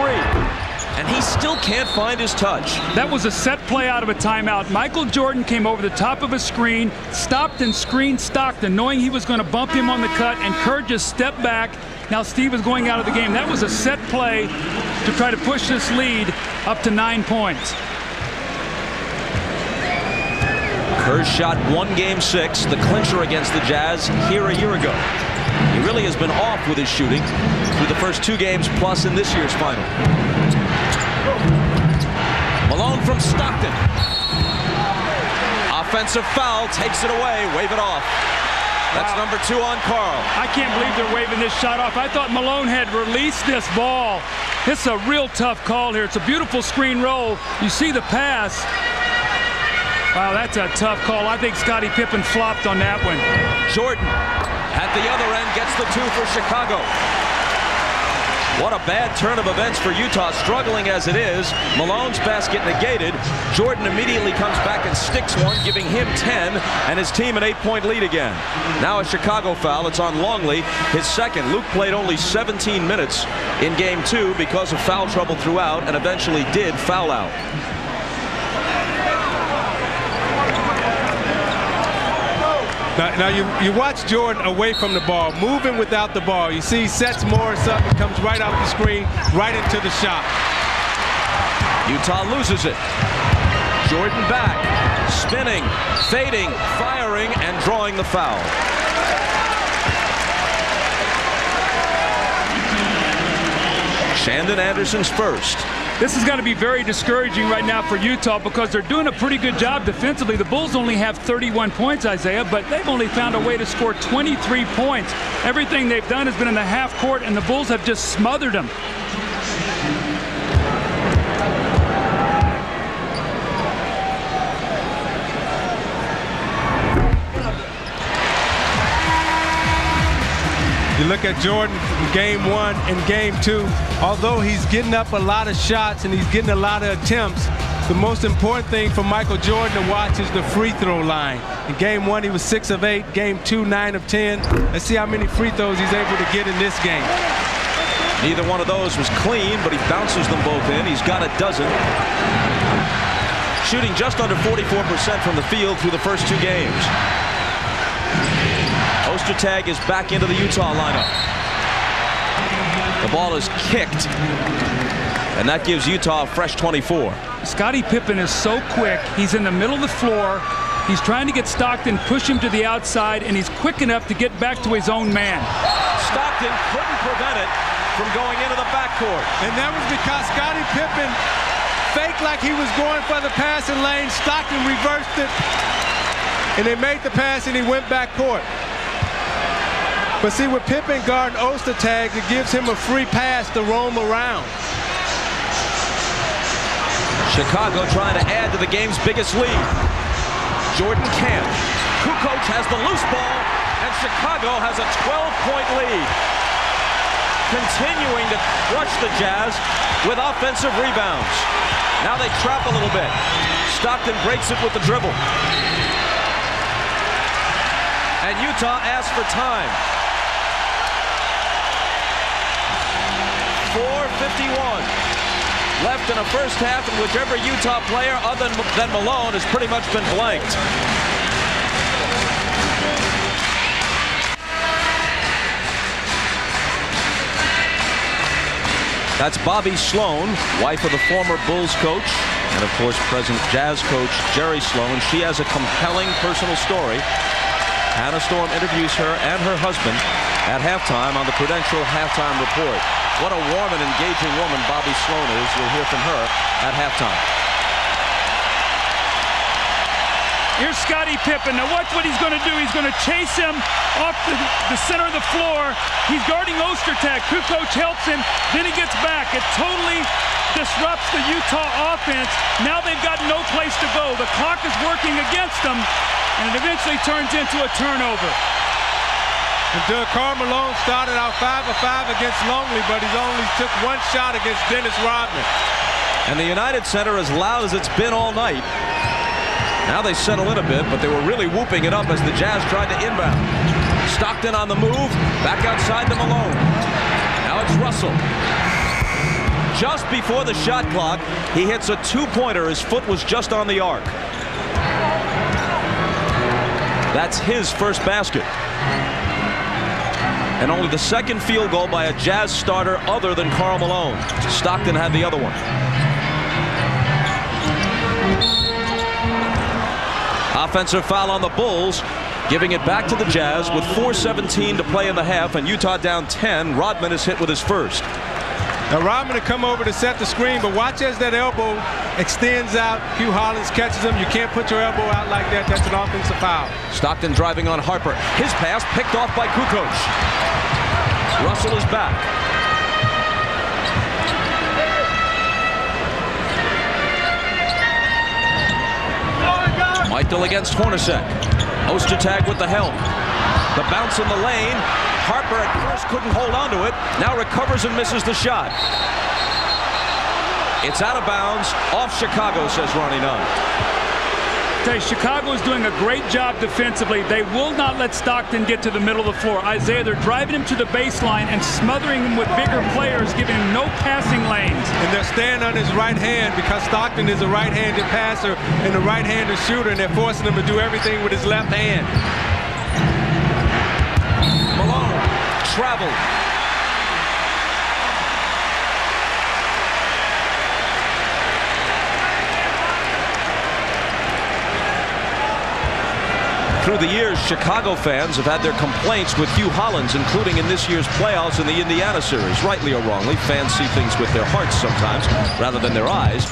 And he still can't find his touch. That was a set play out of a timeout. Michael Jordan came over the top of a screen, stopped and screened Stockton, knowing he was going to bump him on the cut, and Kerr just stepped back. Now Steve is going out of the game. That was a set play to try to push this lead up to 9 points. Kerr shot 1 Game 6, the clincher against the Jazz here a year ago. He really has been off with his shooting through the first 2 games plus in this year's final. Malone from Stockton. Offensive foul, takes it away, wave it off. That's number 2 on Carl. I can't believe they're waving this shot off. I thought Malone had released this ball. It's a real tough call here. It's a beautiful screen roll. You see the pass. Wow, that's a tough call. I think Scottie Pippen flopped on that one. Jordan at the other end gets the 2 for Chicago. What a bad turn of events for Utah, struggling as it is. Malone's basket negated. Jordan immediately comes back and sticks one, giving him 10, and his team an 8-point lead again. Now a Chicago foul. It's on Longley, his second. Luke played only 17 minutes in Game 2 because of foul trouble throughout, and eventually did foul out. Now you watch Jordan away from the ball, moving without the ball. You see, sets Morris up and comes right off the screen, right into the shot. Utah loses it. Jordan back, spinning, fading, firing, and drawing the foul. Shandon Anderson's first. This is going to be very discouraging right now for Utah because they're doing a pretty good job defensively. The Bulls only have 31 points, Isaiah, but they've only found a way to score 23 points. Everything they've done has been in the half court, and the Bulls have just smothered them. You look at Jordan in Game 1 and Game 2. Although he's getting up a lot of shots and he's getting a lot of attempts, the most important thing for Michael Jordan to watch is the free throw line. In Game 1, he was 6 of 8. Game 2, 9 of 10. Let's see how many free throws he's able to get in this game. Neither one of those was clean, but he bounces them both in. He's got a dozen. Shooting just under 44% from the field through the first 2 games. Ostertag is back into the Utah lineup. The ball is kicked, and that gives Utah a fresh 24. Scottie Pippen is so quick. He's in the middle of the floor. He's trying to get Stockton, push him to the outside, and he's quick enough to get back to his own man. Stockton couldn't prevent it from going into the backcourt. And that was because Scottie Pippen faked like he was going for the passing lane. Stockton reversed it, and they made the pass, and he went backcourt. But see, with Pippen guarding Ostertag, it gives him a free pass to roam around. Chicago trying to add to the game's biggest lead. Jordan can't. Kukoc has the loose ball, and Chicago has a 12-point lead. Continuing to crush the Jazz with offensive rebounds. Now they trap a little bit. Stockton breaks it with the dribble. And Utah asks for time. 4:51 left in a first half in which every Utah player other than Malone has pretty much been blanked. That's Bobby Sloan, wife of the former Bulls coach and, of course, present Jazz coach Jerry Sloan. She has a compelling personal story. Hannah Storm interviews her and her husband at halftime on the Prudential Halftime Report. What a warm and engaging woman Bobby Sloan is. You'll hear from her at halftime. Here's Scottie Pippen. Now watch what he's going to do. He's going to chase him off the center of the floor. He's guarding Ostertag. Kukoc helps him. Then he gets back. It totally disrupts the Utah offense. Now they've got no place to go. The clock is working against them. and it eventually turns into a turnover. And Karl Malone started out 5 of 5 against Longley, but he's only took one shot against Dennis Rodman. And the United Center, as loud as it's been all night, now they settle in a bit, but they were really whooping it up as the Jazz tried to inbound. Stockton on the move, back outside to Malone. Now it's Russell. Just before the shot clock, he hits a two-pointer. His foot was just on the arc. That's his first basket. And only the second field goal by a Jazz starter other than Karl Malone. Stockton had the other one. Offensive foul on the Bulls, giving it back to the Jazz with 4:17 to play in the half, and Utah down 10. Rodman is hit with his first. Now Rodman to come over to set the screen, but watch as that elbow extends out. Hugh Hollins catches him. You can't put your elbow out like that. That's an offensive foul. Stockton driving on Harper. His pass picked off by Kukoc. Russell is back. Michael against Hornacek. Ostertag with the help. The bounce in the lane. Harper at first couldn't hold on to it. Now recovers and misses the shot. It's out of bounds. Off Chicago, says Ronnie Nunn. Chicago is doing a great job defensively. They will not let Stockton get to the middle of the floor. Isaiah, they're driving him to the baseline and smothering him with bigger players, giving him no passing lanes. And they're staying on his right hand because Stockton is a right-handed passer and a right-handed shooter, and they're forcing him to do everything with his left hand. Malone traveled. Through the years, Chicago fans have had their complaints with Hugh Hollins, including in this year's playoffs in the Indiana series. Rightly or wrongly, fans see things with their hearts sometimes rather than their eyes.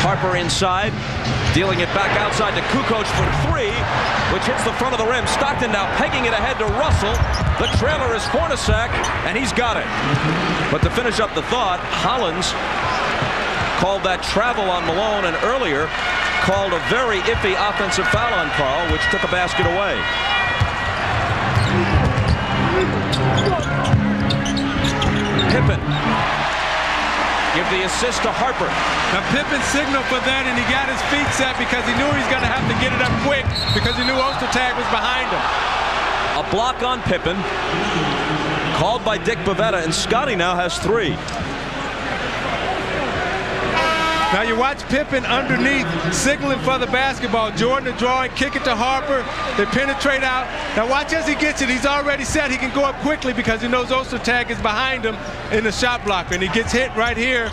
Harper inside, dealing it back outside to Kukoc for three, which hits the front of the rim. Stockton now pegging it ahead to Russell. The trailer is Hornacek, and he's got it. But to finish up the thought, Hollins called that travel on Malone, and earlier called a very iffy offensive foul on Karl, which took a basket away. Pippen give the assist to Harper. Now Pippen signaled for that, and he got his feet set because he knew he was going to have to get it up quick because he knew Ostertag was behind him. A block on Pippen, called by Dick Bavetta, and Scotty now has three. Now you watch Pippen underneath, signaling for the basketball. Jordan to draw and kick it to Harper. They penetrate out. Now watch as he gets it. He's already set. He can go up quickly because he knows Ostertag is behind him in the shot blocker. And he gets hit right here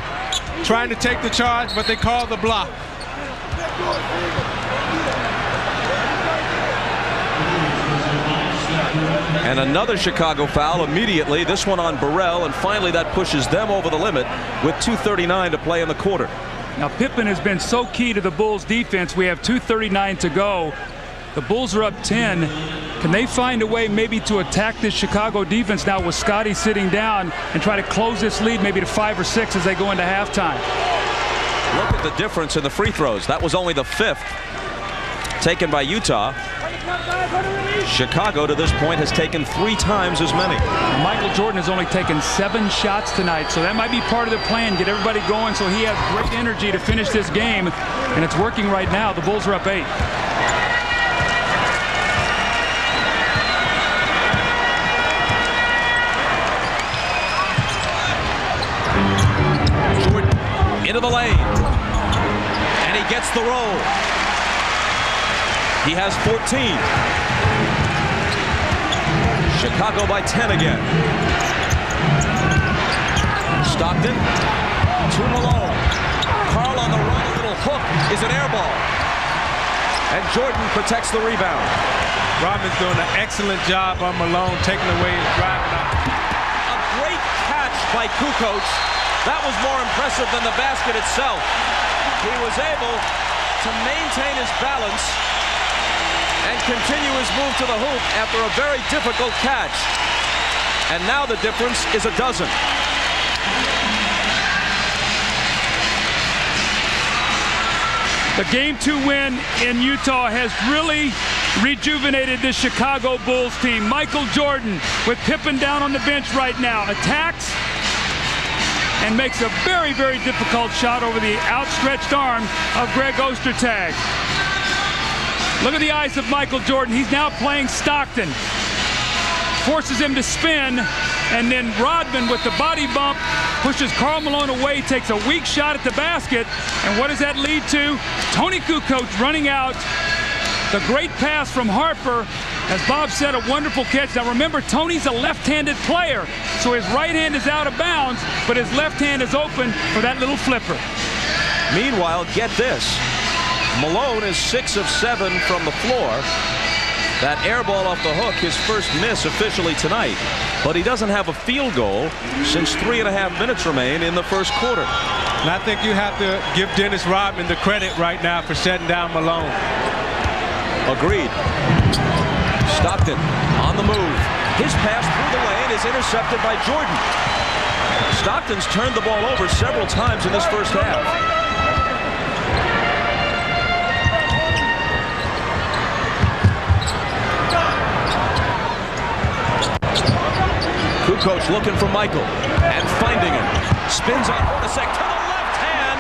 trying to take the charge, but they call the block. And another Chicago foul immediately, this one on Burrell, and finally that pushes them over the limit with 2:39 to play in the quarter. Now Pippen has been so key to the Bulls defense. We have 2:39 to go. The Bulls are up 10. Can they find a way maybe to attack this Chicago defense now with Scotty sitting down and try to close this lead maybe to 5 or 6 as they go into halftime? Look at the difference in the free throws. That was only the 5th taken by Utah. Chicago to this point has taken 3 times as many. Michael Jordan has only taken 7 shots tonight, so that might be part of the plan, get everybody going so he has great energy to finish this game, and it's working right now. The Bulls are up 8. Jordan into the lane, and he gets the roll. He has 14. Chicago by 10 again. Stockton to Malone. Karl on the run, a little hook is an air ball. And Jordan protects the rebound. Rodman's doing an excellent job on Malone, taking away his driving out. A great catch by Kukoc. That was more impressive than the basket itself. He was able to maintain his balance and continue his move to the hoop after a very difficult catch. And now the difference is a dozen. The Game 2 win in Utah has really rejuvenated this Chicago Bulls team. Michael Jordan, with Pippen down on the bench right now, attacks and makes a very, very difficult shot over the outstretched arm of Greg Ostertag. Look at the eyes of Michael Jordan. He's now playing Stockton. Forces him to spin, and then Rodman with the body bump pushes Karl Malone away, takes a weak shot at the basket, and what does that lead to? Tony Kukoc running out. The great pass from Harper. As Bob said, a wonderful catch. Now remember, Tony's a left-handed player, so his right hand is out of bounds, but his left hand is open for that little flipper. Meanwhile, get this. Malone is 6 of 7 from the floor. That air ball off the hook, his first miss officially tonight. But he doesn't have a field goal since 3.5 minutes remain in the first quarter. And I think you have to give Dennis Rodman the credit right now for shutting down Malone. Agreed. Stockton on the move. His pass through the lane is intercepted by Jordan. Stockton's turned the ball over several times in this first half. Kukoc looking for Michael and finding him. Spins on Hornacek to the left hand.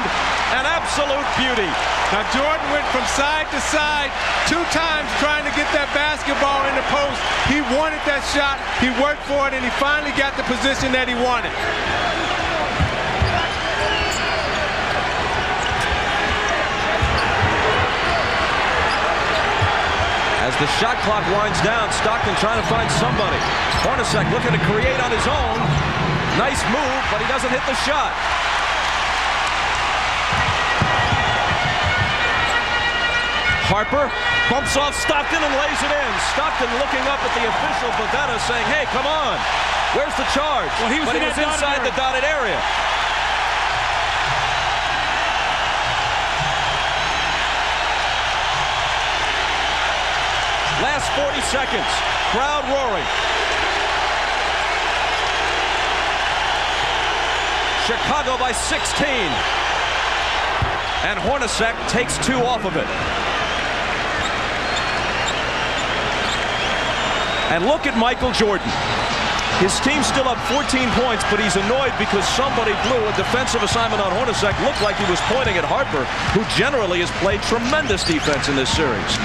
An absolute beauty. Now Jordan went from side to side 2 times trying to get that basketball in the post. He wanted that shot. He worked for it, and he finally got the position that he wanted. As the shot clock winds down, Stockton trying to find somebody. Hornacek looking to create on his own. Nice move, but he doesn't hit the shot. Harper bumps off Stockton and lays it in. Stockton looking up at the official, Pavetta, saying, hey, come on. Where's the charge? Well, he was inside the dotted area. Last 40 seconds. Crowd roaring. Chicago by 16. And Hornacek takes 2 off of it. And look at Michael Jordan. His team's still up 14 points, but he's annoyed because somebody blew a defensive assignment on Hornacek. Looked like he was pointing at Harper, who generally has played tremendous defense in this series.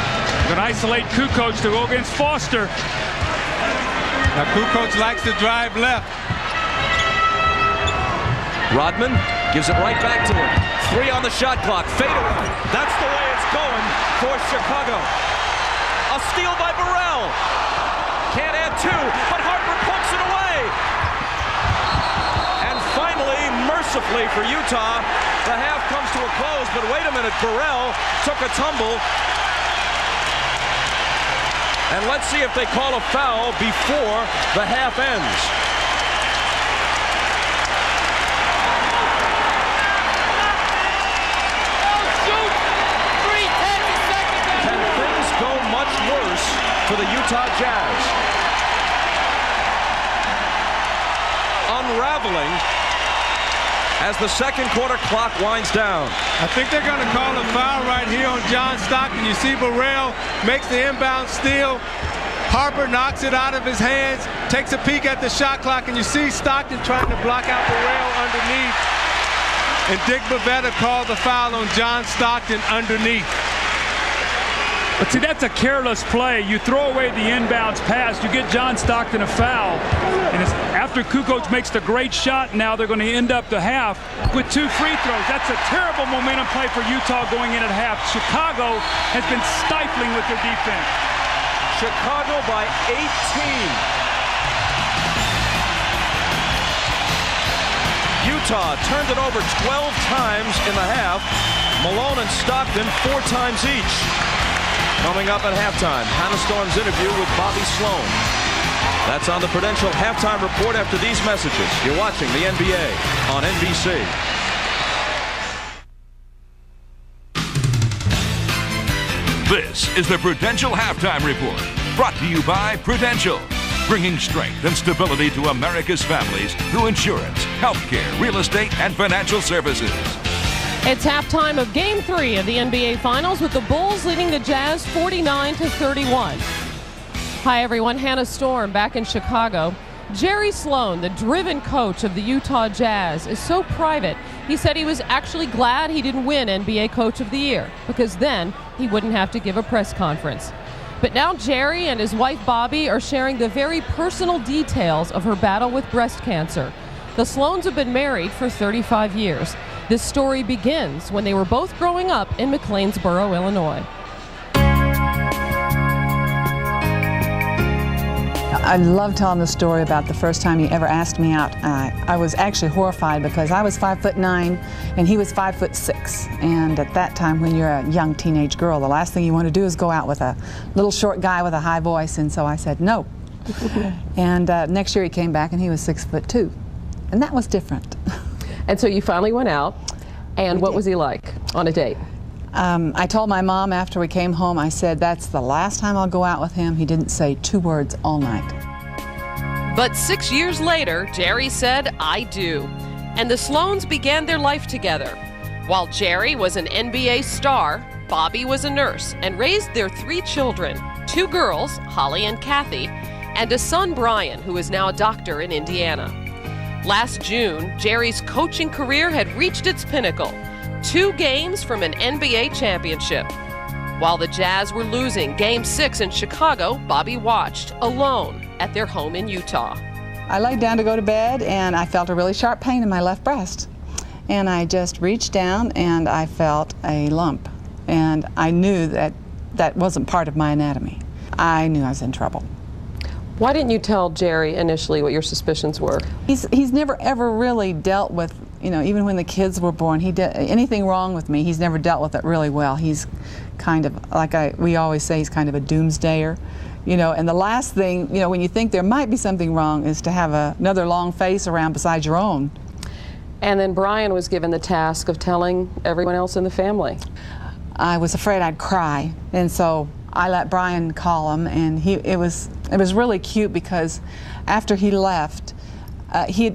Going to isolate Kukoc to go against Foster. Now Kukoc likes to drive left. Rodman gives it right back to him. 3 on the shot clock. Fadeaway. That's the way it's going for Chicago. A steal by Burrell. Can't add 2, but Harper pumps it away. And finally, mercifully for Utah, the half comes to a close. But wait a minute, Burrell took a tumble. And let's see if they call a foul before the half ends. Can things go much worse for the Utah Jazz? Unraveling as the second quarter clock winds down. I think they're going to call a foul right here on John Stockton. You see Burrell makes the inbound steal. Harper knocks it out of his hands, takes a peek at the shot clock, and you see Stockton trying to block out Burrell underneath. And Dick Bavetta called the foul on John Stockton underneath. But see, that's a careless play. You throw away the inbounds pass, you get John Stockton a foul. And it's after Kukoc makes the great shot, now they're going to end up the half with 2 free throws. That's a terrible momentum play for Utah going in at half. Chicago has been stifling with their defense. Chicago by 18. Utah turned it over 12 times in the half. Malone and Stockton 4 times each. Coming up at halftime, Hannah Storm's interview with Bobby Sloan. That's on the Prudential Halftime Report after these messages. You're watching the NBA on NBC. This is the Prudential Halftime Report, brought to you by Prudential, bringing strength and stability to America's families through insurance, healthcare, real estate, and financial services. It's halftime of Game 3 of the NBA Finals with the Bulls leading the Jazz 49-31. Hi everyone, Hannah Storm back in Chicago. Jerry Sloan, the driven coach of the Utah Jazz, is so private. He said he was actually glad he didn't win NBA Coach of the Year because then he wouldn't have to give a press conference. But now Jerry and his wife Bobby are sharing the very personal details of her battle with breast cancer. The Sloans have been married for 35 years. This story begins when they were both growing up in McLeansboro, Illinois. I love telling the story about the first time he ever asked me out. I was actually horrified because I was 5'9" and he was 5'6". And at that time, when you're a young teenage girl, the last thing you want to do is go out with a little short guy with a high voice. And so I said no. And next year he came back and he was 6'2". And that was different. And so you finally went out. And what was he like on a date? I told my mom after we came home, I said, that's the last time I'll go out with him. He didn't say 2 words all night. But 6 years later, Jerry said, I do. And the Sloans began their life together. While Jerry was an NBA star, Bobby was a nurse and raised their 3 children, 2 girls, Holly and Kathy, and a son, Brian, who is now a doctor in Indiana. Last June, Jerry's coaching career had reached its pinnacle. 2 games from an NBA championship. While the Jazz were losing Game 6 in Chicago, Bobby watched alone at their home in Utah. I laid down to go to bed and I felt a really sharp pain in my left breast. And I just reached down and I felt a lump. And I knew that that wasn't part of my anatomy. I knew I was in trouble. Why didn't you tell Jerry initially what your suspicions were? He's never ever really dealt with, you know, even when the kids were born, anything wrong with me, he's never dealt with it really well. He's kind of, we always say, he's kind of a doomsdayer, you know, and the last thing, you know, when you think there might be something wrong is to have another long face around besides your own. And then Brian was given the task of telling everyone else in the family. I was afraid I'd cry, and so I let Brian call him, and it was really cute because after he left, he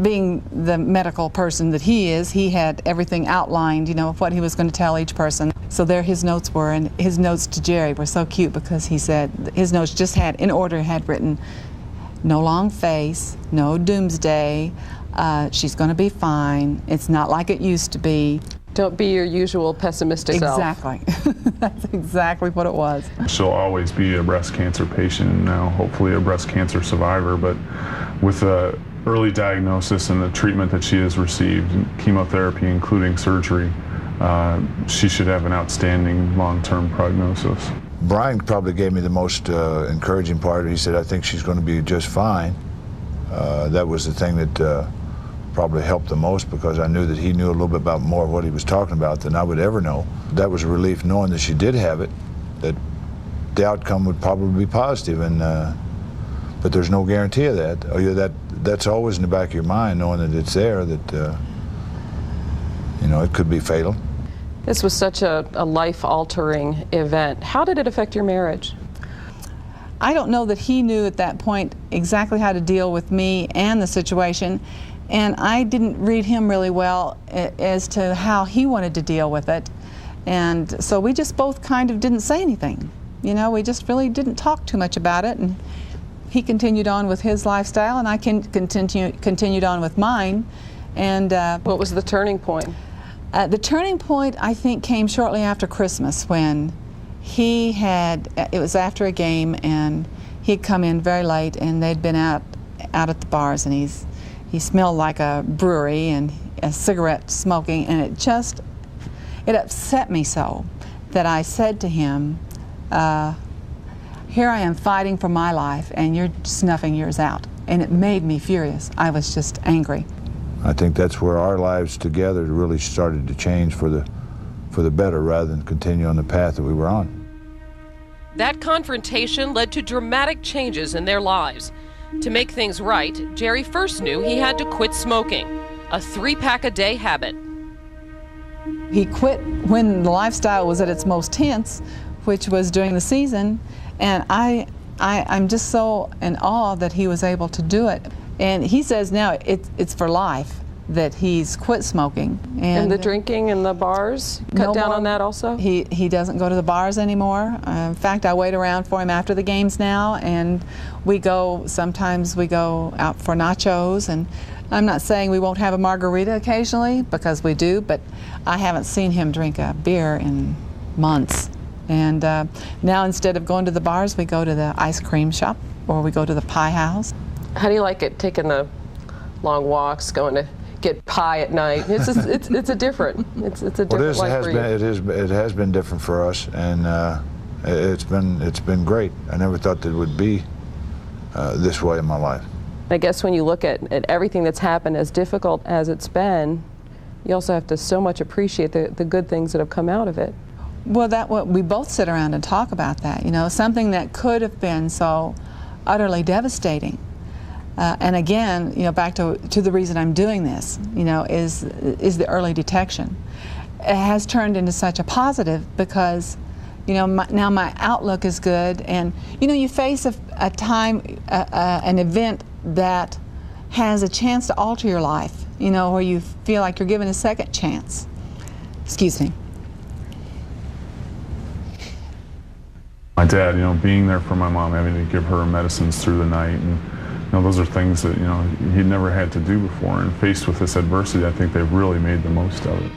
being the medical person that he is, he had everything outlined, you know, of what he was going to tell each person. So there his notes were, and his notes to Jerry were so cute because he said his notes just had, in order, had written, no long face, no doomsday, she's going to be fine, it's not like it used to be. Don't be your usual pessimistic self. Exactly. That's exactly what it was. She'll always be a breast cancer patient and now hopefully a breast cancer survivor, but with the early diagnosis and the treatment that she has received, chemotherapy including surgery, she should have an outstanding long-term prognosis. Brian probably gave me the most encouraging part. He said, I think she's going to be just fine. That was the thing that probably helped the most because I knew that he knew a little bit about more of what he was talking about than I would ever know. That was a relief knowing that she did have it, that the outcome would probably be positive, but there's no guarantee of that. That's always in the back of your mind, knowing that it's there, that you know, it could be fatal. This was such a life-altering event. How did it affect your marriage? I don't know that he knew at that point exactly how to deal with me and the situation. And I didn't read him really well as to how he wanted to deal with it. And so we just both kind of didn't say anything. You know, we just really didn't talk too much about it. And he continued on with his lifestyle, and I continued on with mine. And what was the turning point? The turning point, I think, came shortly after Christmas when it was after a game, and he'd come in very late, and they'd been out at the bars, and he smelled like a brewery and a cigarette smoking, and it upset me so that I said to him, here I am fighting for my life and you're snuffing yours out. And it made me furious. I was just angry. I think that's where our lives together really started to change for the better rather than continue on the path that we were on. That confrontation led to dramatic changes in their lives. To make things right, Jerry first knew he had to quit smoking, a 3-pack-a-day habit. He quit when the lifestyle was at its most tense, which was during the season, and I'm just so in awe that he was able to do it. And he says now it's for life. that he's quit smoking. And the drinking and the bars, cut down on that also? He doesn't go to the bars anymore. In fact, I wait around for him after the games now, and sometimes we go out for nachos, and I'm not saying we won't have a margarita occasionally, because we do, but I haven't seen him drink a beer in months. And now instead of going to the bars, we go to the ice cream shop, or we go to the pie house. How do you like it, taking the long walks, going to get pie at night? It's a different life for you. It has been different for us, and it's been great. I never thought that it would be this way in my life. I guess when you look at everything that's happened, as difficult as it's been, you also have to so much appreciate the good things that have come out of it. Well, we both sit around and talk about that. You know, something that could have been so utterly devastating. And again, you know, back to the reason I'm doing this, you know, is the early detection. It has turned into such a positive because, you know, now my outlook is good, and you know, you face a time, an event that has a chance to alter your life. You know, where you feel like you're given a second chance. Excuse me. My dad, you know, being there for my mom, having to give her medicines through the night, and you know, those are things that, you know, he'd never had to do before, and faced with this adversity, I think they've really made the most of it.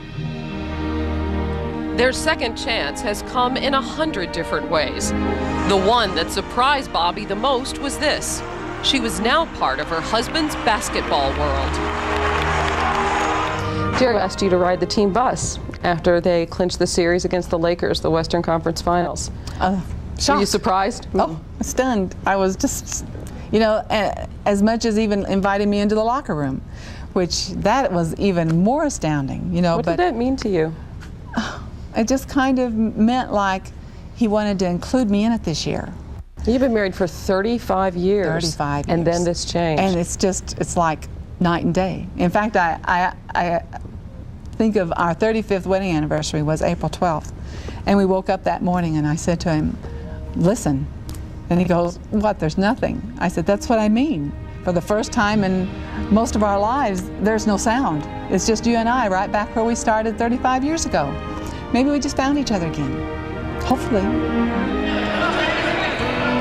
Their second chance has come in 100 different ways. The one that surprised Bobby the most was this. She was now part of her husband's basketball world. Jerry asked you to ride the team bus after they clinched the series against the Lakers, the Western Conference Finals. Were you surprised? Oh, stunned. I was just, you know, as much as even inviting me into the locker room, which that was even more astounding, you know. What did that mean to you? It just kind of meant like he wanted to include me in it this year. You've been married for 35 years. 35 years. And then this changed. And it's like night and day. In fact, I think of our 35th wedding anniversary was April 12th. And we woke up that morning and I said to him, listen. And he goes, what, there's nothing? I said, that's what I mean. For the first time in most of our lives, there's no sound. It's just you and I right back where we started 35 years ago. Maybe we just found each other again. Hopefully.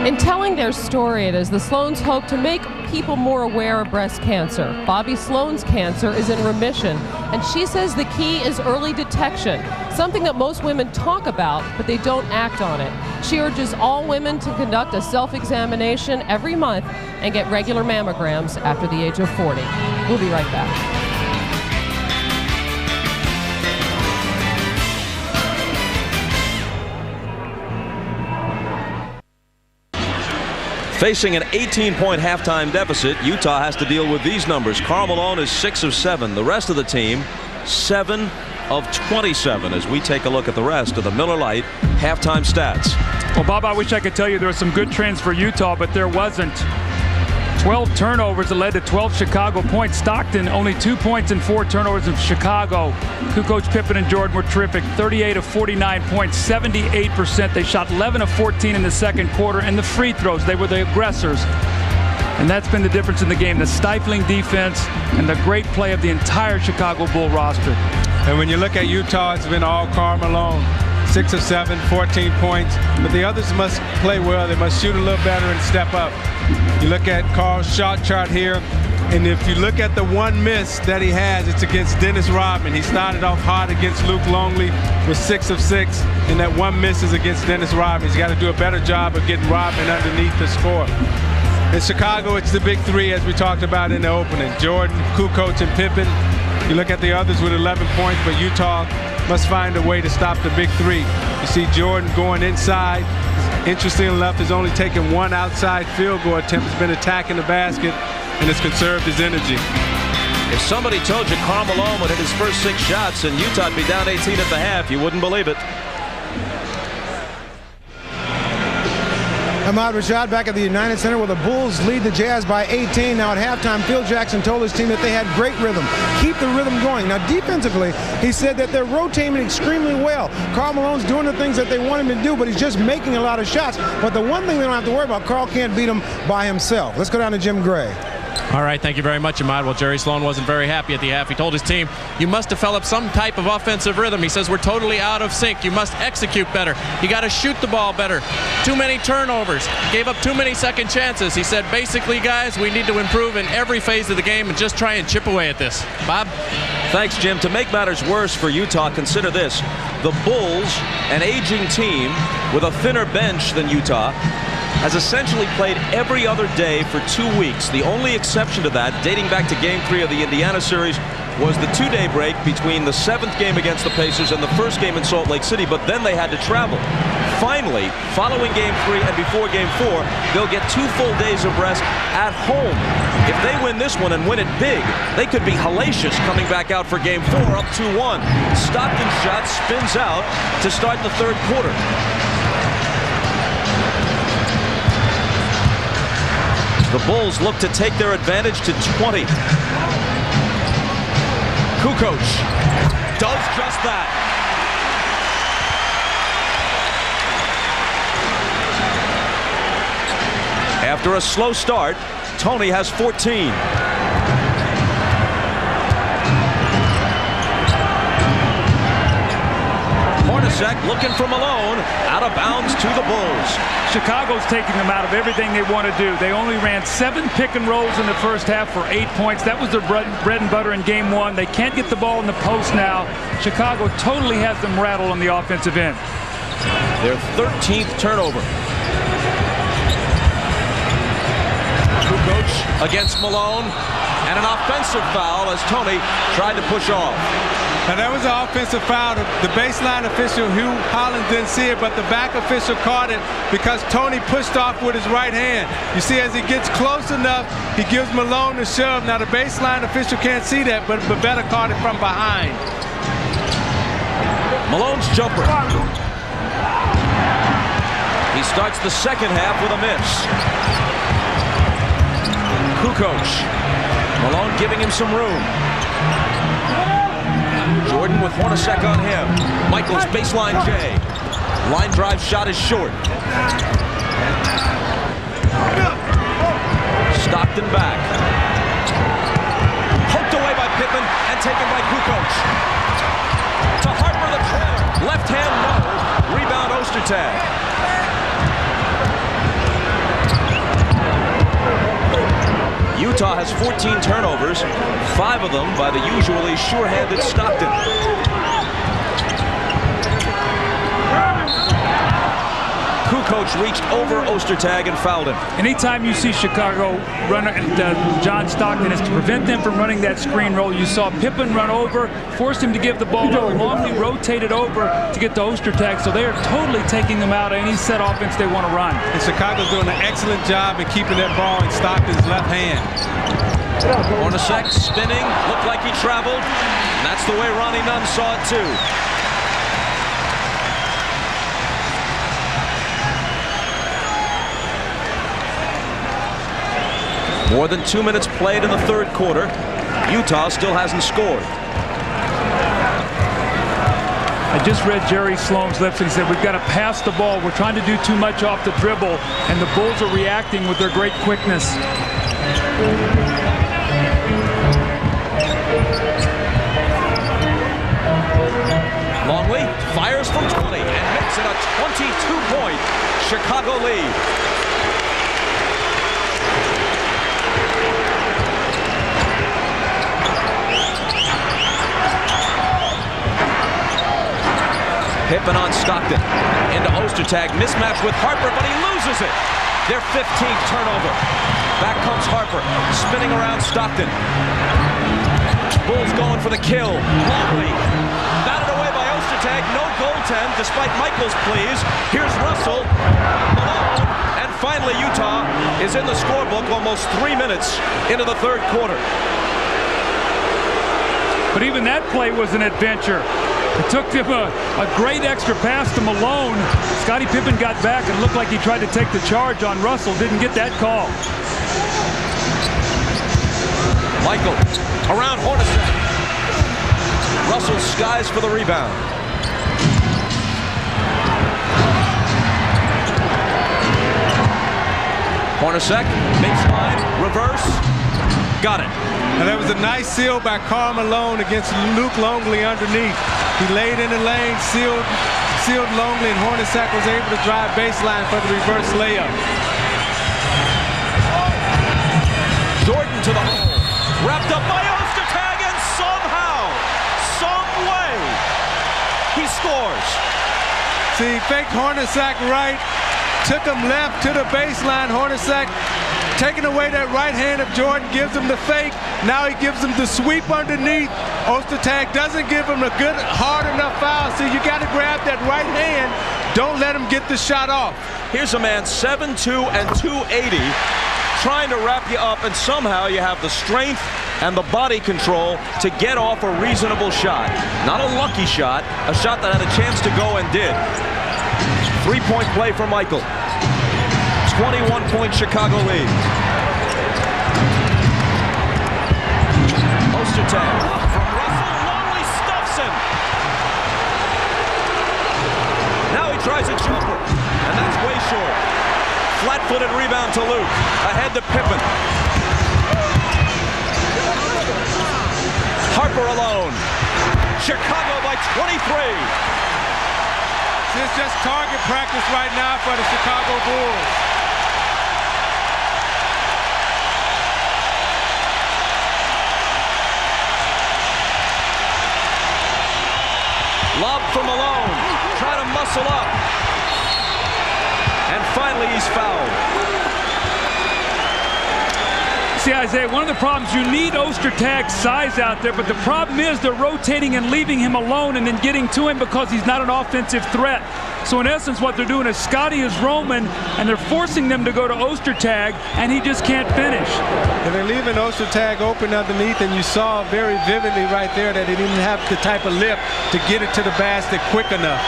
In telling their story, it is the Sloans hope to make people more aware of breast cancer. Bobby Sloan's cancer is in remission, and she says the key is early detection, something that most women talk about, but they don't act on it. She urges all women to conduct a self-examination every month and get regular mammograms after the age of 40. We'll be right back. Facing an 18-point halftime deficit, Utah has to deal with these numbers. Karl Malone is 6 of 7. The rest of the team, 7 of 27, as we take a look at the rest of the Miller Lite halftime stats. Well, Bob, I wish I could tell you there was some good trends for Utah, but there wasn't. 12 turnovers that led to 12 Chicago points. Stockton only 2 points and 4 turnovers of Chicago. Kukoc, Pippen, and Jordan were terrific. 38 of 49 points, 78%. They shot 11 of 14 in the second quarter. And the free throws, they were the aggressors. And that's been the difference in the game. The stifling defense and the great play of the entire Chicago Bull roster. And when you look at Utah, it's been all Karl Malone. 6 of 7, 14 points. But the others must play well. They must shoot a little better and step up. You look at Karl's shot chart here, and if you look at the one miss that he has, it's against Dennis Rodman. He started off hot against Luke Longley with 6 of 6, and that one miss is against Dennis Rodman. He's got to do a better job of getting Rodman underneath the score. In Chicago, it's the big three, as we talked about in the opening. Jordan, Kukoc, and Pippen. You look at the others with 11 points, but Utah must find a way to stop the big three. You see Jordan going inside. Interesting enough, has only taken one outside field goal attempt. Has been attacking the basket and has conserved his energy. If somebody told you Karl Malone would hit his first 6 shots and Utah'd be down 18 at the half, you wouldn't believe it. Ahmad Rashad back at the United Center where the Bulls lead the Jazz by 18. Now at halftime, Phil Jackson told his team that they had great rhythm. Keep the rhythm going. Now defensively, he said that they're rotating extremely well. Karl Malone's doing the things that they want him to do, but he's just making a lot of shots. But the one thing they don't have to worry about, Karl can't beat him by himself. Let's go down to Jim Gray. All right, thank you very much, Ahmad. Well, Jerry Sloan wasn't very happy at the half. He told his team, you must develop some type of offensive rhythm. He says, we're totally out of sync. You must execute better. You got to shoot the ball better. Too many turnovers. Gave up too many second chances. He said, basically, guys, we need to improve in every phase of the game and just try and chip away at this. Bob? Thanks, Jim. To make matters worse for Utah, consider this. The Bulls, an aging team with a thinner bench than Utah, has essentially played every other day for 2 weeks. The only exception to that, dating back to Game 3 of the Indiana series, was the 2-day break between the 7th game against the Pacers and the 1st game in Salt Lake City, but then they had to travel. Finally, following Game 3 and before Game 4, they'll get 2 full days of rest at home. If they win this one and win it big, they could be hellacious coming back out for Game 4 up 2-1. Stockton's shot spins out to start the 3rd quarter. The Bulls look to take their advantage to 20. Kukoc does just that. After a slow start, Tony has 14. Hornacek looking for Malone, out of bounds to the Bulls. Chicago's taking them out of everything they want to do. They only ran 7 pick and rolls in the first half for 8 points. That was their bread and butter in Game 1. They can't get the ball in the post now. Chicago totally has them rattled on the offensive end. Their 13th turnover. Kukoc against Malone, and an offensive foul as Tony tried to push off. Now that was an offensive foul. The baseline official, Hugh Hollins, didn't see it, but the back official caught it because Tony pushed off with his right hand. You see, as he gets close enough, he gives Malone the shove. Now the baseline official can't see that, but Bavetta caught it from behind. Malone's jumper. He starts the second half with a miss. Kukoc. Malone giving him some room. Jordan with Hornacek on him. Michaels baseline J. Line drive shot is short. Stockton back. Poked away by Pippen and taken by Kukoc. To Harper the trailer. Left hand no. Rebound Ostertag. Utah has 14 turnovers, 5 of them by the usually sure-handed Stockton. Kukoc reached over Ostertag and fouled him. Anytime you see Chicago run John Stockton, is to prevent them from running that screen roll. You saw Pippen run over, forced him to give the ball up, Longley rotated over to get to Ostertag, so they are totally taking them out of any set offense they want to run. And Chicago's doing an excellent job in keeping that ball in Stockton's left hand. Hornacek spinning, looked like he traveled. And that's the way Ronnie Nunn saw it too. More than 2 minutes played in the 3rd quarter. Utah still hasn't scored. I just read Jerry Sloan's lips and he said, we've got to pass the ball. We're trying to do too much off the dribble, and the Bulls are reacting with their great quickness. Longley fires from 20 and makes it a 22-point Chicago lead. Pippen on Stockton. Into Ostertag. Mismatch with Harper, but he loses it. Their 15th turnover. Back comes Harper. Spinning around Stockton. Bulls going for the kill. Longley. Batted away by Ostertag. No goaltend despite Michaels' pleas. Here's Russell. Malone. And finally Utah is in the scorebook almost 3 minutes into the 3rd quarter. But even that play was an adventure. It took him a great extra pass to Malone. Scottie Pippen got back and looked like he tried to take the charge on Russell. Didn't get that call. Michael around Hornacek. Russell skies for the rebound. Hornacek, baseline, reverse. Got it. And there was a nice seal by Karl Malone against Luke Longley underneath. He laid in the lane, sealed Longley, and Hornacek was able to drive baseline for the reverse layup. Jordan to the hole. Wrapped up by Ostertag, and somehow, some way, he scores. See, faked Hornacek right, took him left to the baseline. Hornacek taking away that right hand of Jordan, gives him the fake. Now he gives him the sweep underneath. Ostertag doesn't give him a good, hard enough foul. So you got to grab that right hand. Don't let him get the shot off. Here's a man 7'2" and 280 trying to wrap you up, and somehow you have the strength and the body control to get off a reasonable shot. Not a lucky shot, a shot that had a chance to go and did. 3-point play for Michael. 21-point Chicago lead. Ostertag from Russell. Longley stuffs him. Now he tries a jumper, and that's way short. Flat-footed rebound to Luke. Ahead to Pippen. Harper alone. Chicago by 23. This is just target practice right now for the Chicago Bulls. Lob from Malone. Try to muscle up. And finally he's fouled. See, Isaiah, one of the problems, you need Ostertag's size out there, but the problem is they're rotating and leaving him alone and then getting to him because he's not an offensive threat. So in essence, what they're doing is Scotty is roaming, and they're forcing them to go to Ostertag, and he just can't finish. And they're leaving Ostertag open underneath, and you saw very vividly right there that he didn't have the type of lift to get it to the basket quick enough.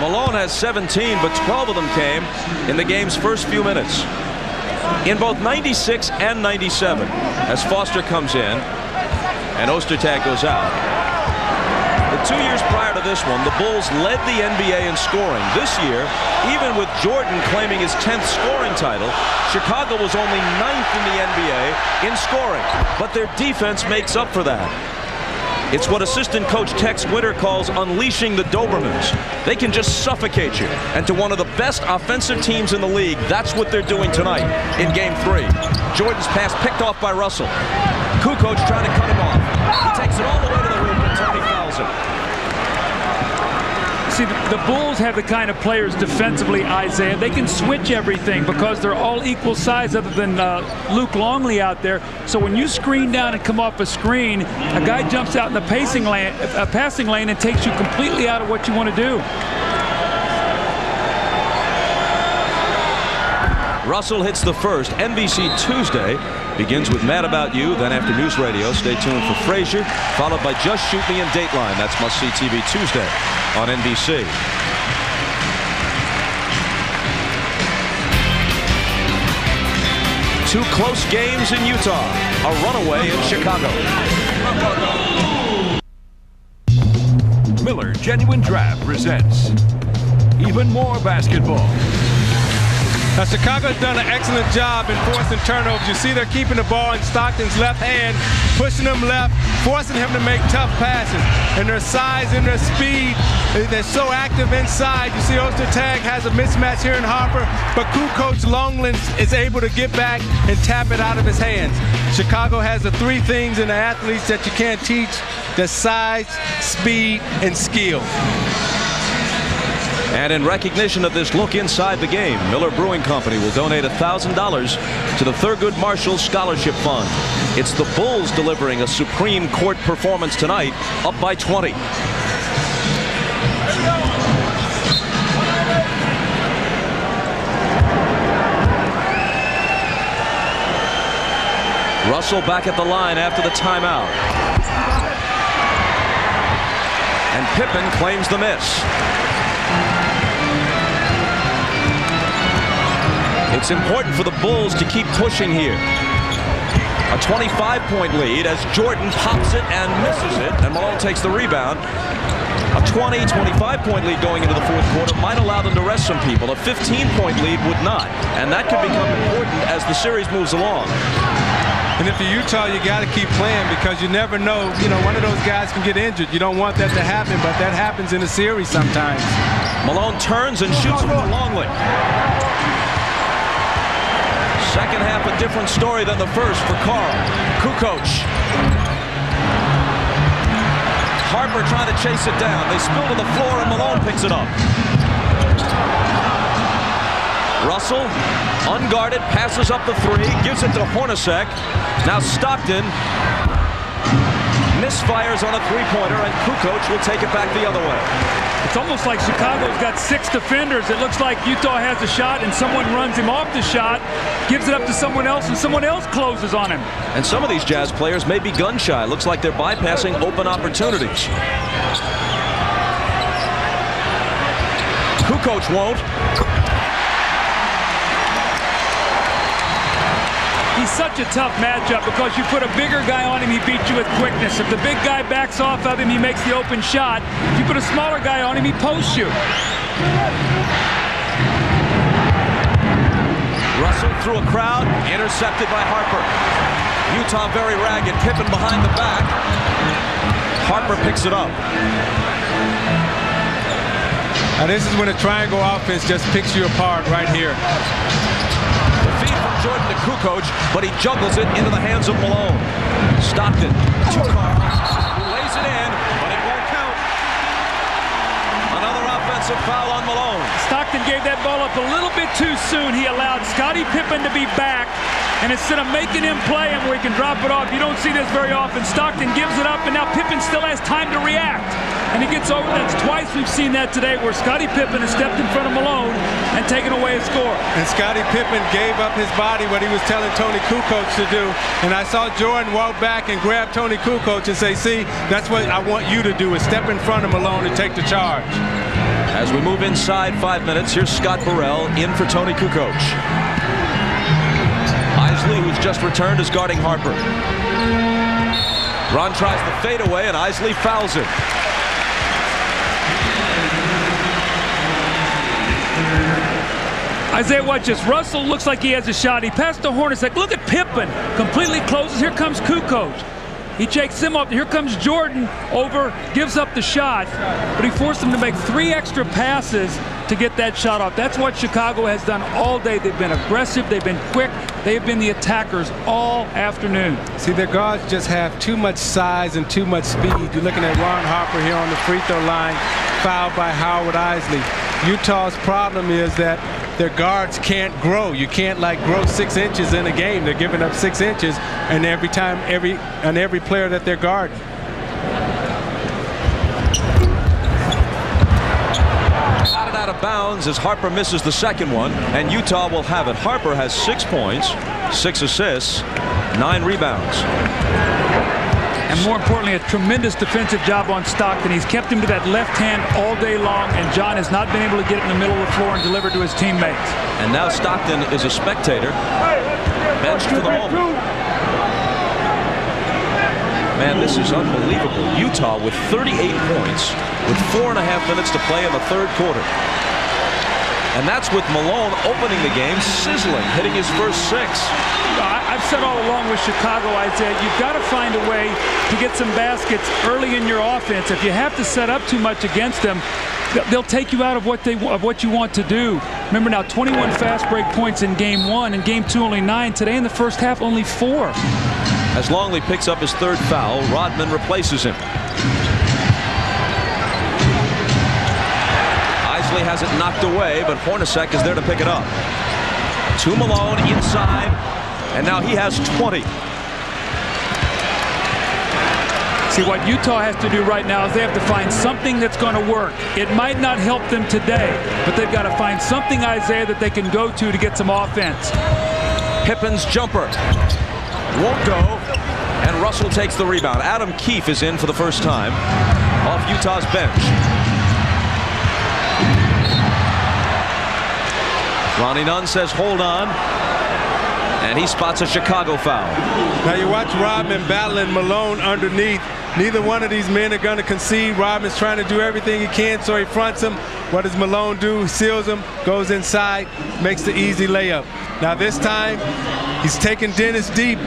Malone has 17, but 12 of them came in the game's first few minutes. In both 96 and 97, as Foster comes in and Ostertag goes out. The 2 years prior to this one, the Bulls led the NBA in scoring. This year, even with Jordan claiming his 10th scoring title, Chicago was only 9th in the NBA in scoring. But their defense makes up for that. It's what assistant coach Tex Winter calls unleashing the Dobermans. They can just suffocate you. And to one of the best offensive teams in the league, that's what they're doing tonight in Game 3. Jordan's pass picked off by Russell. Kukoc trying to cut him off. He takes it all the way to the hoop, and Tony fouls him. See, the Bulls have the kind of players defensively, Isaiah. They can switch everything because they're all equal size other than Luke Longley out there. So when you screen down and come off a screen, a guy jumps out in the passing lane and takes you completely out of what you want to do. Russell hits the first. NBC Tuesday begins with Mad About You, then after News Radio. Stay tuned for Frasier, followed by Just Shoot Me and Dateline. That's Must See TV Tuesday on NBC. Two close games in Utah, a runaway in Chicago. Miller Genuine Draft presents even more basketball. Now, Chicago's done an excellent job in forcing turnovers. You see they're keeping the ball in Stockton's left hand, pushing him left, forcing him to make tough passes. And their size and their speed, they're so active inside. You see Ostertag has a mismatch here in Harper, but Kukoc Longley is able to get back and tap it out of his hands. Chicago has the three things in the athletes that you can't teach: the size, speed, and skill. And in recognition of this look inside the game, Miller Brewing Company will donate $1,000 to the Thurgood Marshall Scholarship Fund. It's the Bulls delivering a Supreme Court performance tonight, up by 20. Russell back at the line after the timeout. And Pippen claims the miss. It's important for the Bulls to keep pushing here. A 25-point lead as Jordan pops it and misses it, and Malone takes the rebound. A 20-25-point lead going into the fourth quarter might allow them to rest some people. A 15-point lead would not, and that could become important as the series moves along. And if you're Utah, you got to keep playing because you never know. You know, one of those guys can get injured. You don't want that to happen, but that happens in a series sometimes. Malone turns and shoots from Longley. Second half, a different story than the first for Carl. Kukoc. Harper trying to chase it down. They spill to the floor and Malone picks it up. Russell, unguarded, passes up the three, gives it to Hornacek. Now Stockton misfires on a three-pointer, and Kukoc will take it back the other way. It's almost like Chicago's got 6 defenders. It looks like Utah has a shot, and someone runs him off the shot, gives it up to someone else, and someone else closes on him. And some of these Jazz players may be gun-shy. Looks like they're bypassing open opportunities. Kukoc won't. He's such a tough matchup because you put a bigger guy on him, he beats you with quickness. If the big guy backs off of him, he makes the open shot. If you put a smaller guy on him, he posts you. Russell through a crowd, intercepted by Harper. Utah very ragged, Pippen behind the back. Harper picks it up. Now this is when a triangle offense just picks you apart right here. Jordan to Kukoc, but he juggles it into the hands of Malone. Stockton to Carl, who lays it in, but it won't count. Another offensive foul on Malone. Stockton gave that ball up a little bit too soon. He allowed Scottie Pippen to be back, and instead of making him play him where he can drop it off, you don't see this very often. Stockton gives it up, and now Pippen still has time to react. And he gets over. That's twice we've seen that today where Scottie Pippen has stepped in front of Malone and taken away a score. And Scottie Pippen gave up his body, what he was telling Tony Kukoc to do. And I saw Jordan walk back and grab Tony Kukoc and say, see, that's what I want you to do, is step in front of Malone and take the charge. As we move inside 5 minutes, here's Scott Burrell in for Tony Kukoc. Isley, who's just returned, is guarding Harper. Ron tries the fadeaway, and Isley fouls it. Isaiah, watch this. Russell looks like he has a shot. He passed to Hornacek. Look at Pippen. Completely closes. Here comes Kukoc. He takes him up. Here comes Jordan over, gives up the shot. But he forced him to make 3 extra passes to get that shot off. That's what Chicago has done all day. They've been aggressive. They've been quick. They've been the attackers all afternoon. See, their guards just have too much size and too much speed. You're looking at Ron Harper here on the free throw line, fouled by Howard Isley. Utah's problem is that their guards can't grow. You can't grow 6 inches in a game. They're giving up 6 inches, and every player that they're guarding. Batted out of bounds as Harper misses the second one, and Utah will have it. Harper has 6 points, 6 assists, 9 rebounds. And more importantly, a tremendous defensive job on Stockton. He's kept him to that left hand all day long, and John has not been able to get it in the middle of the floor and deliver to his teammates. And now Stockton is a spectator, benched for the moment. Man, this is unbelievable. Utah with 38 points with 4.5 minutes to play in the third quarter. And that's with Malone opening the game, sizzling, hitting his first 6. I've said all along with Chicago, Isaiah, you've got to find a way to get some baskets early in your offense. If you have to set up too much against them, they'll take you out of what you want to do. Remember now, 21 fast break points in game 1, and game 2 only 9. Today in the first half, only 4. As Longley picks up his 3rd foul, Rodman replaces him. Isley has it knocked away, but Hornacek is there to pick it up. To Malone inside, and now he has 20. See, what Utah has to do right now is they have to find something that's going to work. It might not help them today, but they've got to find something, Isaiah, that they can go to get some offense. Pippen's jumper won't go, and Russell takes the rebound. Adam Keefe is in for the first time off Utah's bench. Ronnie Nunn says hold on, And he spots a Chicago foul. Now you watch Rodman battling Malone underneath. Neither one of these men are going to concede. Rodman's trying to do everything he can, so he fronts him. What does Malone do? He seals him, goes inside, makes the easy layup. Now this time, he's taking Dennis deep,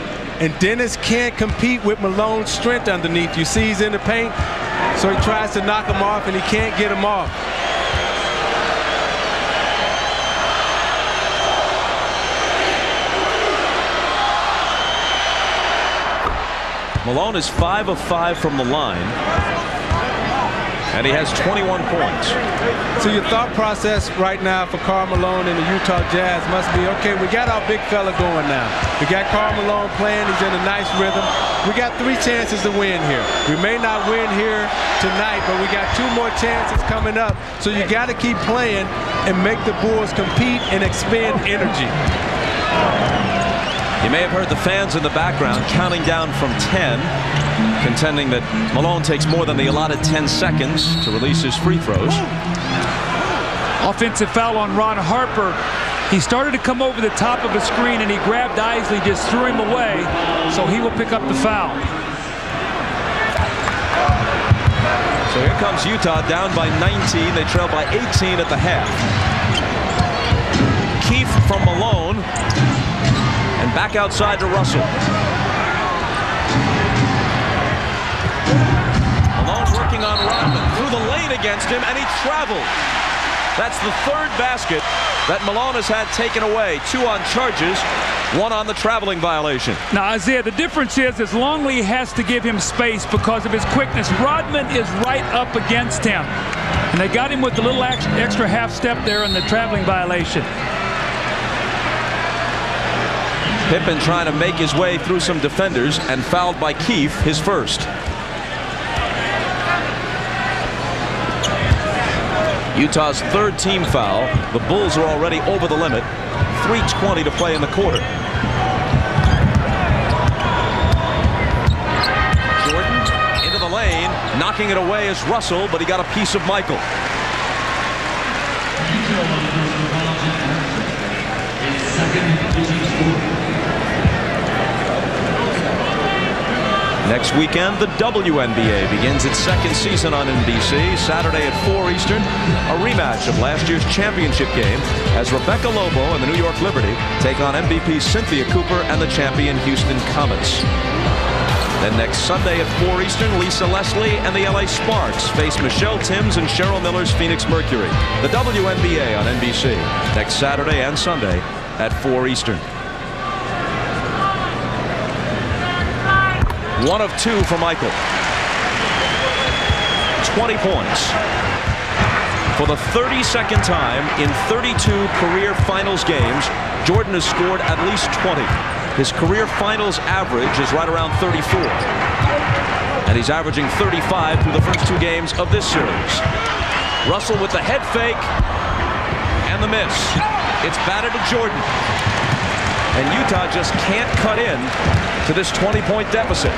and Dennis can't compete with Malone's strength underneath. You see he's in the paint, so he tries to knock him off, and he can't get him off. Malone is 5 of 5 from the line, and he has 21 points. So your thought process right now for Karl Malone and the Utah Jazz must be, okay, we got our big fella going now. We got Karl Malone playing. He's in a nice rhythm. We got 3 chances to win here. We may not win here tonight, but we got 2 more chances coming up. So you got to keep playing and make the Bulls compete and expend energy. You may have heard the fans in the background counting down from 10, contending that Malone takes more than the allotted 10 seconds to release his free throws. Offensive foul on Ron Harper. He started to come over the top of a screen, and he grabbed Isley, just threw him away, so he will pick up the foul. So here comes Utah down by 19. They trail by 18 at the half. Keefe from Malone. And back outside to Russell. Malone's working on Rodman. Through the lane against him, and he traveled. That's the 3rd basket that Malone has had taken away. 2 on charges, 1 on the traveling violation. Now, Isaiah, the difference is Longley has to give him space because of his quickness. Rodman is right up against him. And they got him with a little extra half step there in the traveling violation. Pippen trying to make his way through some defenders and fouled by Keefe, his first. Utah's 3rd team foul. The Bulls are already over the limit. 3:20 to play in the quarter. Jordan into the lane. Knocking it away is Russell, but he got a piece of Michael. Next weekend, the WNBA begins its 2nd season on NBC. Saturday at 4 Eastern, a rematch of last year's championship game as Rebecca Lobo and the New York Liberty take on MVP Cynthia Cooper and the champion Houston Comets. Then next Sunday at 4 Eastern, Lisa Leslie and the LA Sparks face Michelle Timms and Cheryl Miller's Phoenix Mercury. The WNBA on NBC next Saturday and Sunday at 4 Eastern. 1 of 2 for Michael. 20 points. For the 32nd time in 32 career finals games, Jordan has scored at least 20. His career finals average is right around 34. And he's averaging 35 through the first 2 games of this series. Russell with the head fake and the miss. It's batted to Jordan. And Utah just can't cut in to this 20-point deficit.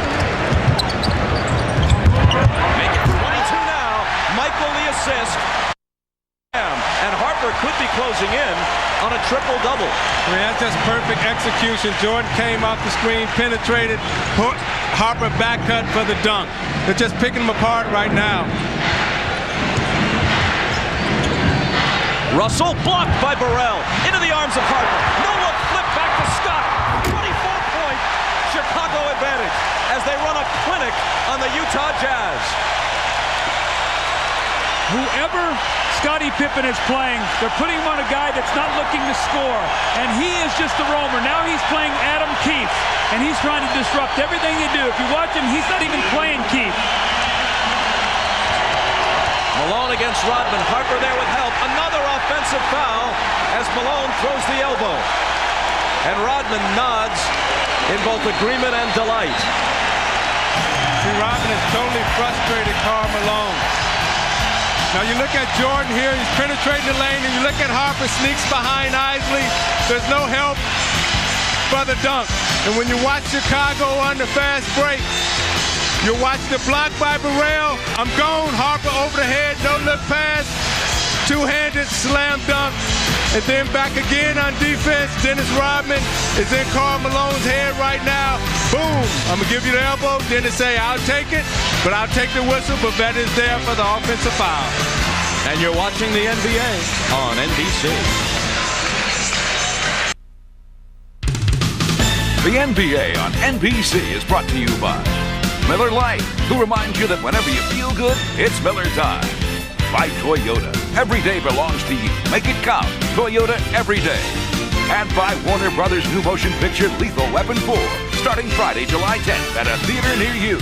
Make it 22 now. Michael the assist. And Harper could be closing in on a triple-double. I mean, that's just perfect execution. Jordan came off the screen, penetrated, Harper back cut for the dunk. They're just picking them apart right now. Russell blocked by Burrell. Into the arms of Harper. No-look flip back to Scott. 24-point Chicago advantage as they run a clinic on the Utah Jazz. Whoever Scottie Pippen is playing, they're putting him on a guy that's not looking to score. And he is just a roamer. Now he's playing Adam Keefe, and he's trying to disrupt everything you do. If you watch him, he's not even playing Keefe. Malone against Rodman. Harper there with help. Another offensive foul as Malone throws the elbow. And Rodman nods in both agreement and delight. See, Rodman has totally frustrated Karl Malone. Now you look at Jordan here, he's penetrating the lane, and you look at Harper sneaks behind Isley. There's no help for the dunk. And when you watch Chicago on the fast break, you watch the block by Burrell. I'm gone. Harper over the head, no look pass. two-handed slam dunk. And then back again on defense. Dennis Rodman is in Karl Malone's head right now. Boom. I'm going to give you the elbow. Dennis say, I'll take it, but I'll take the whistle. But that is there for the offensive foul. And you're watching the NBA on NBC. The NBA on NBC is brought to you by Miller Lite, who reminds you that whenever you feel good, it's Miller time. By Toyota, every day belongs to you. Make it count. Toyota every day. And by Warner Brothers' new motion picture Lethal Weapon 4, starting Friday, July 10th at a theater near you.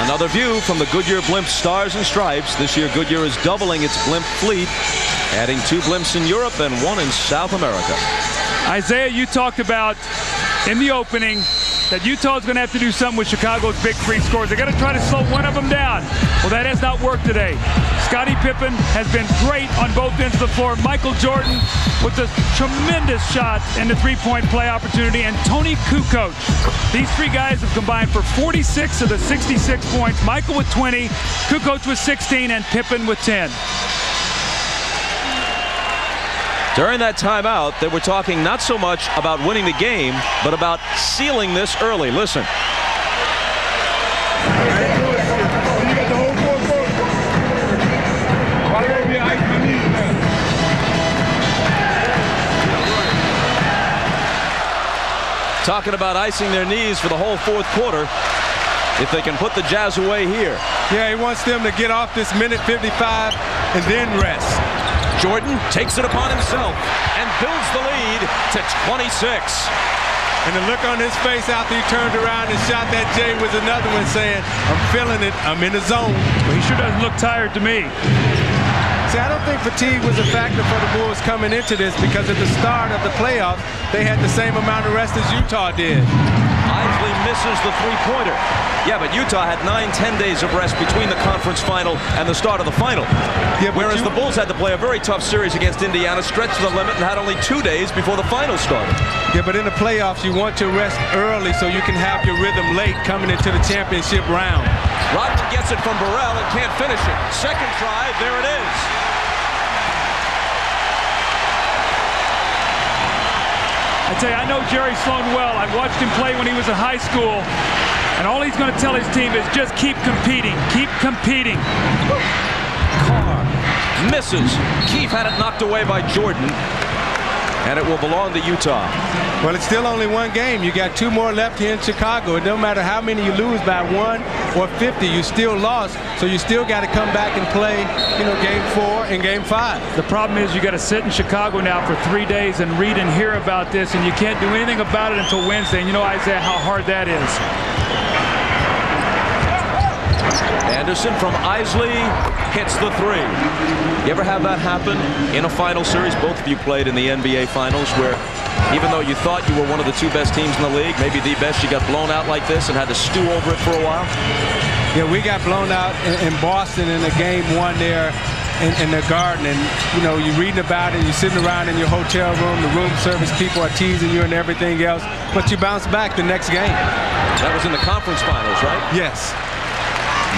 Another view from the Goodyear Blimp Stars and Stripes. This year, Goodyear is doubling its blimp fleet, adding 2 blimps in Europe and 1 in South America. Isaiah, you talked about in the opening that Utah's going to have to do something with Chicago's big free scores. They got to try to slow one of them down. Well, that has not worked today. Scottie Pippen has been great on both ends of the floor. Michael Jordan with a tremendous shot in the three-point play opportunity, and Tony Kukoc. These 3 guys have combined for 46 of the 66 points. Michael with 20, Kukoc with 16, and Pippen with 10. During that timeout, they were talking not so much about winning the game, but about sealing this early. Listen. Talking about icing their knees for the whole 4th quarter if they can put the Jazz away here. Yeah, he wants them to get off this minute 55 and then rest. Jordan takes it upon himself and builds the lead to 26. And the look on his face after he turned around and shot that J was another one saying, I'm feeling it, I'm in the zone. Well, he sure doesn't look tired to me. See, I don't think fatigue was a factor for the Bulls coming into this, because at the start of the playoffs, they had the same amount of rest as Utah did. Isley misses the three-pointer. Yeah, but Utah had 9-10 days of rest between the conference final and the start of the final. Yeah, whereas the Bulls had to play a very tough series against Indiana, stretched to the limit, and had only 2 days before the final started. Yeah, but in the playoffs, you want to rest early so you can have your rhythm late coming into the championship round. Rodman gets it from Burrell and can't finish it. Second try, there it is. I tell you, I know Jerry Sloan well. I watched him play when he was in high school. And all he's going to tell his team is just keep competing. Keep competing. Carr misses. Keefe had it knocked away by Jordan. And it will belong to Utah. Well, it's still only 1 game. You got 2 more left here in Chicago. It don't matter how many you lose by 1 or 50, you still lost. So you still got to come back and play, game 4 and game 5. The problem is you got to sit in Chicago now for 3 days and read and hear about this, and you can't do anything about it until Wednesday. And you know, Isaiah, how hard that is. Anderson from Isley hits the 3. You ever have that happen in a final series? Both of you played in the NBA Finals, where even though you thought you were one of the 2 best teams in the league, maybe the best, you got blown out like this and had to stew over it for a while? Yeah, we got blown out in Boston in a game 1 there in the Garden. And, you're reading about it, you're sitting around in your hotel room, the room service people are teasing you and everything else, but you bounce back the next game. That was in the conference finals, right? Yes.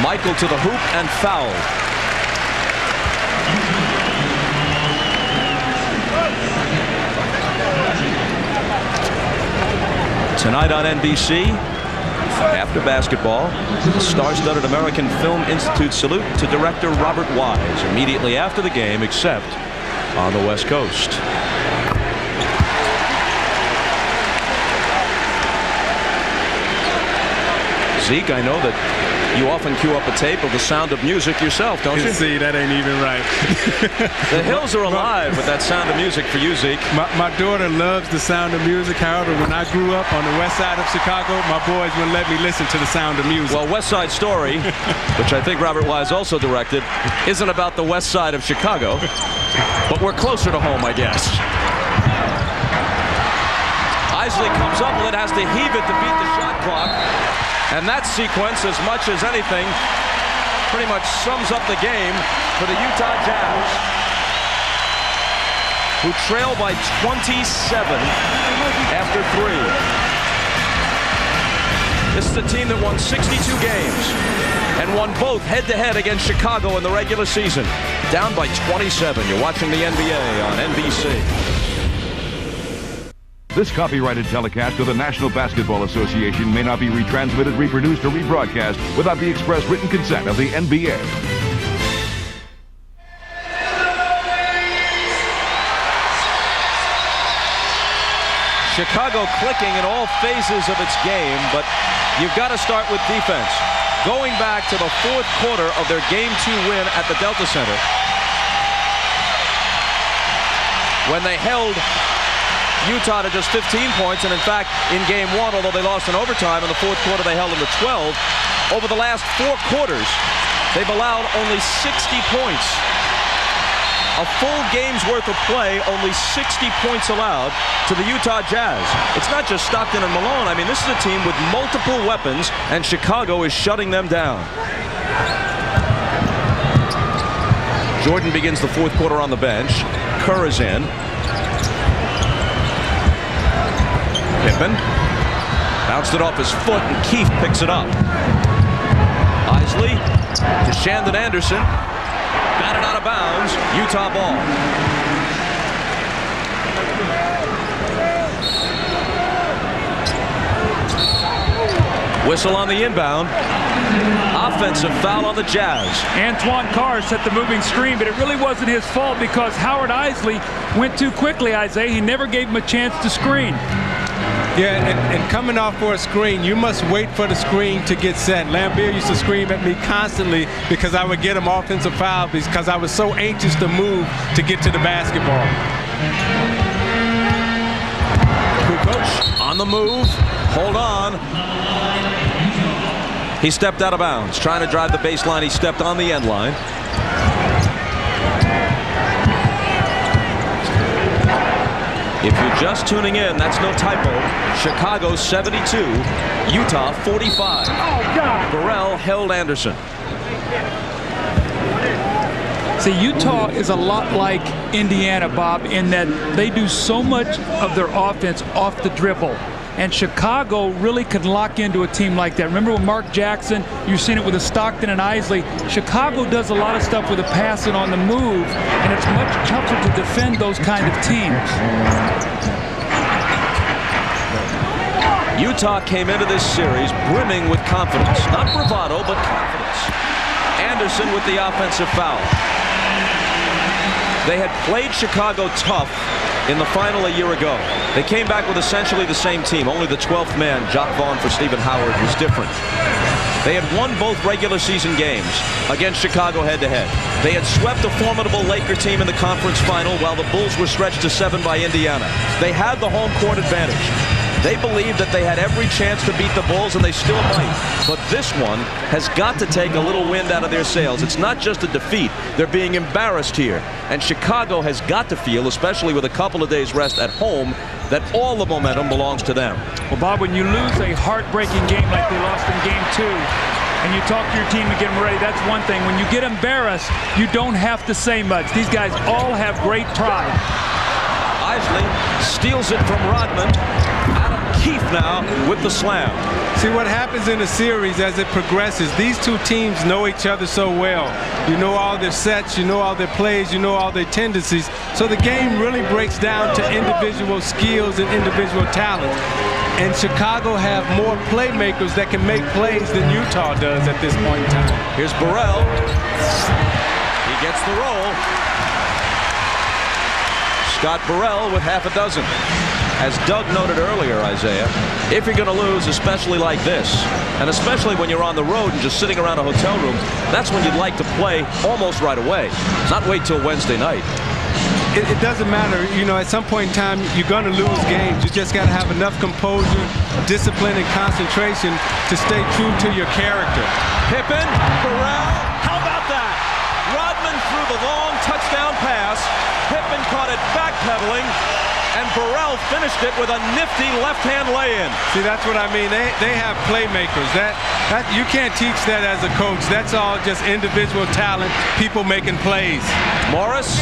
Michael to the hoop and foul. Tonight on NBC, after basketball, the star-studded American Film Institute salute to director Robert Wise immediately after the game, except on the West Coast. Zeke, I know that you often cue up a tape of The Sound of Music yourself, don't you? See, that ain't even right. The hills are alive with that Sound of Music for you, Zeke. My daughter loves The Sound of Music. However, when I grew up on the west side of Chicago, my boys wouldn't let me listen to The Sound of Music. Well, West Side Story, which I think Robert Wise also directed, isn't about the west side of Chicago, but we're closer to home, I guess. Isley comes up with it, has to heave it to beat the shot clock. And that sequence, as much as anything, pretty much sums up the game for the Utah Jazz, who trail by 27 after 3. This is a team that won 62 games. and won both head-to-head against Chicago in the regular season. Down by 27. You're watching the NBA on NBC. This copyrighted telecast of the National Basketball Association may not be retransmitted, reproduced, or rebroadcast without the express written consent of the NBA. Chicago clicking in all phases of its game, but you've got to start with defense. Going back to the fourth quarter of their Game 2 win at the Delta Center, when they held Utah to just 15 points, and in fact, in Game 1, although they lost in overtime, in the fourth quarter they held them to 12. Over the last 4 quarters, they've allowed only 60 points. A full game's worth of play, only 60 points allowed to the Utah Jazz. It's not just Stockton and Malone. I mean, this is a team with multiple weapons, and Chicago is shutting them down. Jordan begins the fourth quarter on the bench. Kerr is in. Pippen bounced it off his foot, and Keefe picks it up. Isley to Shandon Anderson. Batted out of bounds. Utah ball. Whistle on the inbound. Offensive foul on the Jazz. Antoine Carr set the moving screen, but it really wasn't his fault because Howard Isley went too quickly, Isaiah. He never gave him a chance to screen. Yeah, and coming off for a screen, you must wait for the screen to get set. Lambeer used to scream at me constantly because I would get him offensive foul because I was so anxious to move to get to the basketball. Kukoc on the move. Hold on. He stepped out of bounds. Trying to drive the baseline. He stepped on the end line. If you're just tuning in, that's no typo. Chicago 72, Utah 45. Burrell held Anderson. See, Utah is a lot like Indiana, Bob, in that they do so much of their offense off the dribble. And Chicago really could lock into a team like that. Remember with Mark Jackson, you've seen it with the Stockton and Isley. Chicago does a lot of stuff with the passing on the move, and it's much tougher to defend those kind of teams. Utah came into this series brimming with confidence. Not bravado, but confidence. Anderson with the offensive foul. They had played Chicago tough in the final a year ago. They came back with essentially the same team. Only the 12th man, Jock Vaughn for Stephen Howard, was different. They had won both regular season games against Chicago head-to-head. They had swept a formidable Laker team in the conference final while the Bulls were stretched to 7 by Indiana. They had the home court advantage. They believed that they had every chance to beat the Bulls, and they still might. But this one has got to take a little wind out of their sails. It's not just a defeat. They're being embarrassed here. And Chicago has got to feel, especially with a couple of days rest at home, that all the momentum belongs to them. Well, Bob, when you lose a heartbreaking game like they lost in Game 2, and you talk to your team to get them ready, that's one thing. When you get embarrassed, you don't have to say much. These guys all have great pride. Isley steals it from Rodman. Adam Keefe now with the slam. See what happens in the series as it progresses. These two teams know each other so well. You know all their sets, you know all their plays, you know all their tendencies. So the game really breaks down to individual skills and individual talent. And Chicago have more playmakers that can make plays than Utah does at this point in time. Here's Burrell. He gets the roll. Scott Burrell with half a dozen. As Doug noted earlier, Isaiah, if you're going to lose, especially like this, and especially when you're on the road and just sitting around a hotel room, that's when you'd like to play almost right away, not wait till Wednesday night. It doesn't matter. You know, at some point in time, you're going to lose games. You just got to have enough composure, discipline, and concentration to stay true to your character. Pippen, Burrell, how about that? Rodman threw the long touchdown pass. Pippen caught it backpedaling, and Burrell finished it with a nifty left-hand lay-in. See, that's what I mean. They have playmakers. That you can't teach that as a coach. That's all just individual talent, people making plays. Morris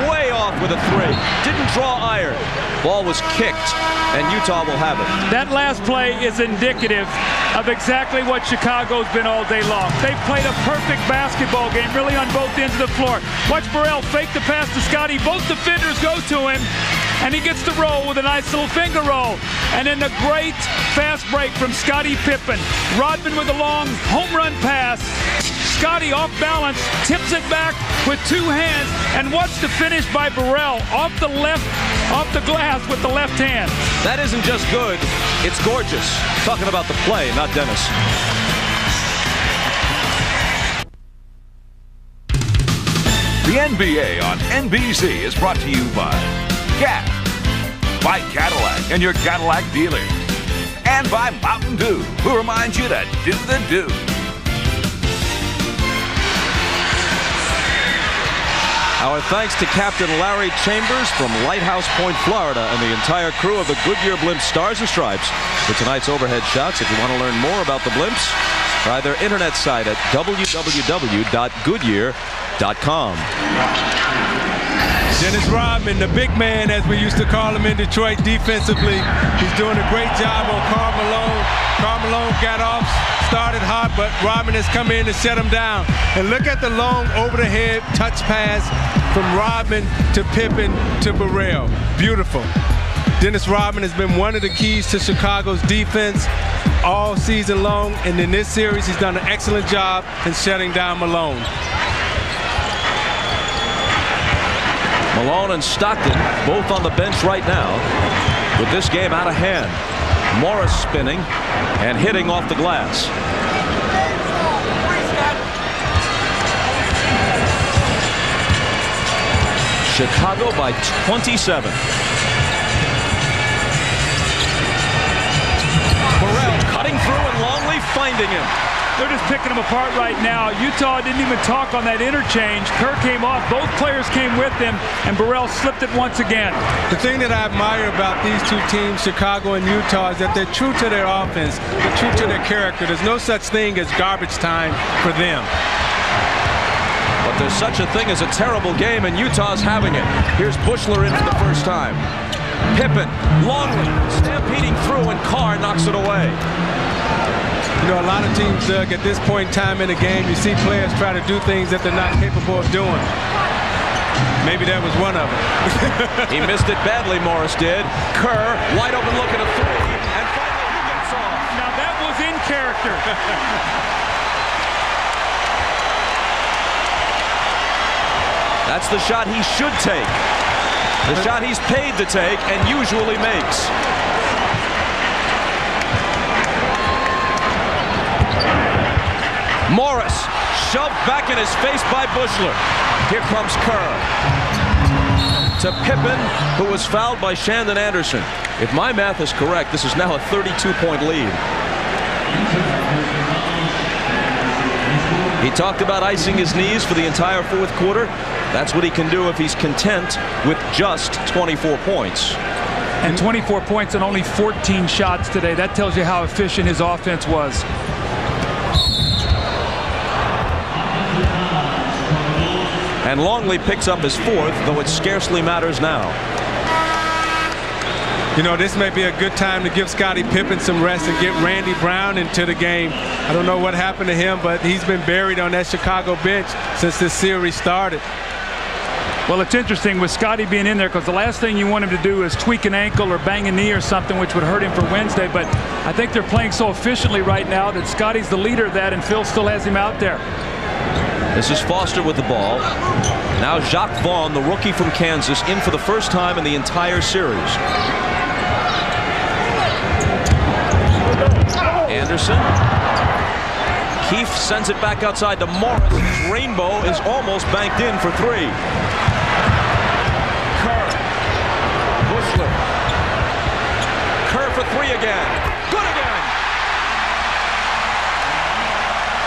way off with a three. Didn't draw iron. Ball was kicked, and Utah will have it. That last play is indicative of exactly what Chicago's been all day long. They've played a perfect basketball game, really on both ends of the floor. Watch Burrell fake the pass to Scotty. Both defenders go to him, and he gets the roll with a nice little finger roll. And then the great fast break from Scottie Pippen. Rodman with a long home run pass. Scotty off balance, tips it back with two hands, and watch the finish by Burrell off the glass with the left hand. That isn't just good, it's gorgeous. Talking about the play, not Dennis. The NBA on NBC is brought to you by Gap, by Cadillac and your Cadillac dealers, and by Mountain Dew, who reminds you to do the do. Our thanks to Captain Larry Chambers from Lighthouse Point, Florida, and the entire crew of the Goodyear Blimp Stars and Stripes for tonight's overhead shots. If you want to learn more about the Blimps, try their internet site at www.goodyear.com. Dennis Rodman, the big man, as we used to call him in Detroit defensively. He's doing a great job on Karl Malone. Karl Malone got off, started hot, but Rodman has come in to shut him down. And look at the long over-the-head touch pass from Rodman to Pippen to Burrell. Beautiful. Dennis Rodman has been one of the keys to Chicago's defense all season long, and in this series he's done an excellent job in shutting down Malone. Malone and Stockton both on the bench right now with this game out of hand. Morris spinning and hitting off the glass. Chicago by 27. Burrell cutting through and Longley finding him. They're just picking them apart right now. Utah didn't even talk on that interchange. Kerr came off. Both players came with them, and Burrell slipped it once again. The thing that I admire about these two teams, Chicago and Utah, is that they're true to their offense. They're true to their character. There's no such thing as garbage time for them. But there's such a thing as a terrible game, and Utah's having it. Here's Buechler in for the first time. Pippen, Longley, stampeding through, and Carr knocks it away. You know, a lot of teams, Doug, at this point in time in the game, you see players try to do things that they're not capable of doing. Maybe that was one of them. He missed it badly, Morris did. Kerr, wide open look at a three, and finally he gets off. Now that was in character. That's the shot he should take. The shot he's paid to take and usually makes. Morris shoved back in his face by Buechler. Here comes Kerr. To Pippen, who was fouled by Shandon Anderson. If my math is correct, this is now a 32-point lead. He talked about icing his knees for the entire fourth quarter. That's what he can do if he's content with just 24 points. And 24 points and only 14 shots today. That tells you how efficient his offense was. And Longley picks up his fourth, though it scarcely matters now. You know, this may be a good time to give Scottie Pippen some rest and get Randy Brown into the game. I don't know what happened to him, but he's been buried on that Chicago bench since this series started. Well, it's interesting with Scotty being in there because the last thing you want him to do is tweak an ankle or bang a knee or something, which would hurt him for Wednesday. But I think they're playing so efficiently right now that Scotty's the leader of that, and Phil still has him out there. This is Foster with the ball. Now Jacques Vaughn, the rookie from Kansas, in for the first time in the entire series. Anderson. Keefe sends it back outside to Morris. Rainbow is almost banked in for three. Kerr. Buechler. Kerr for three again. Good again.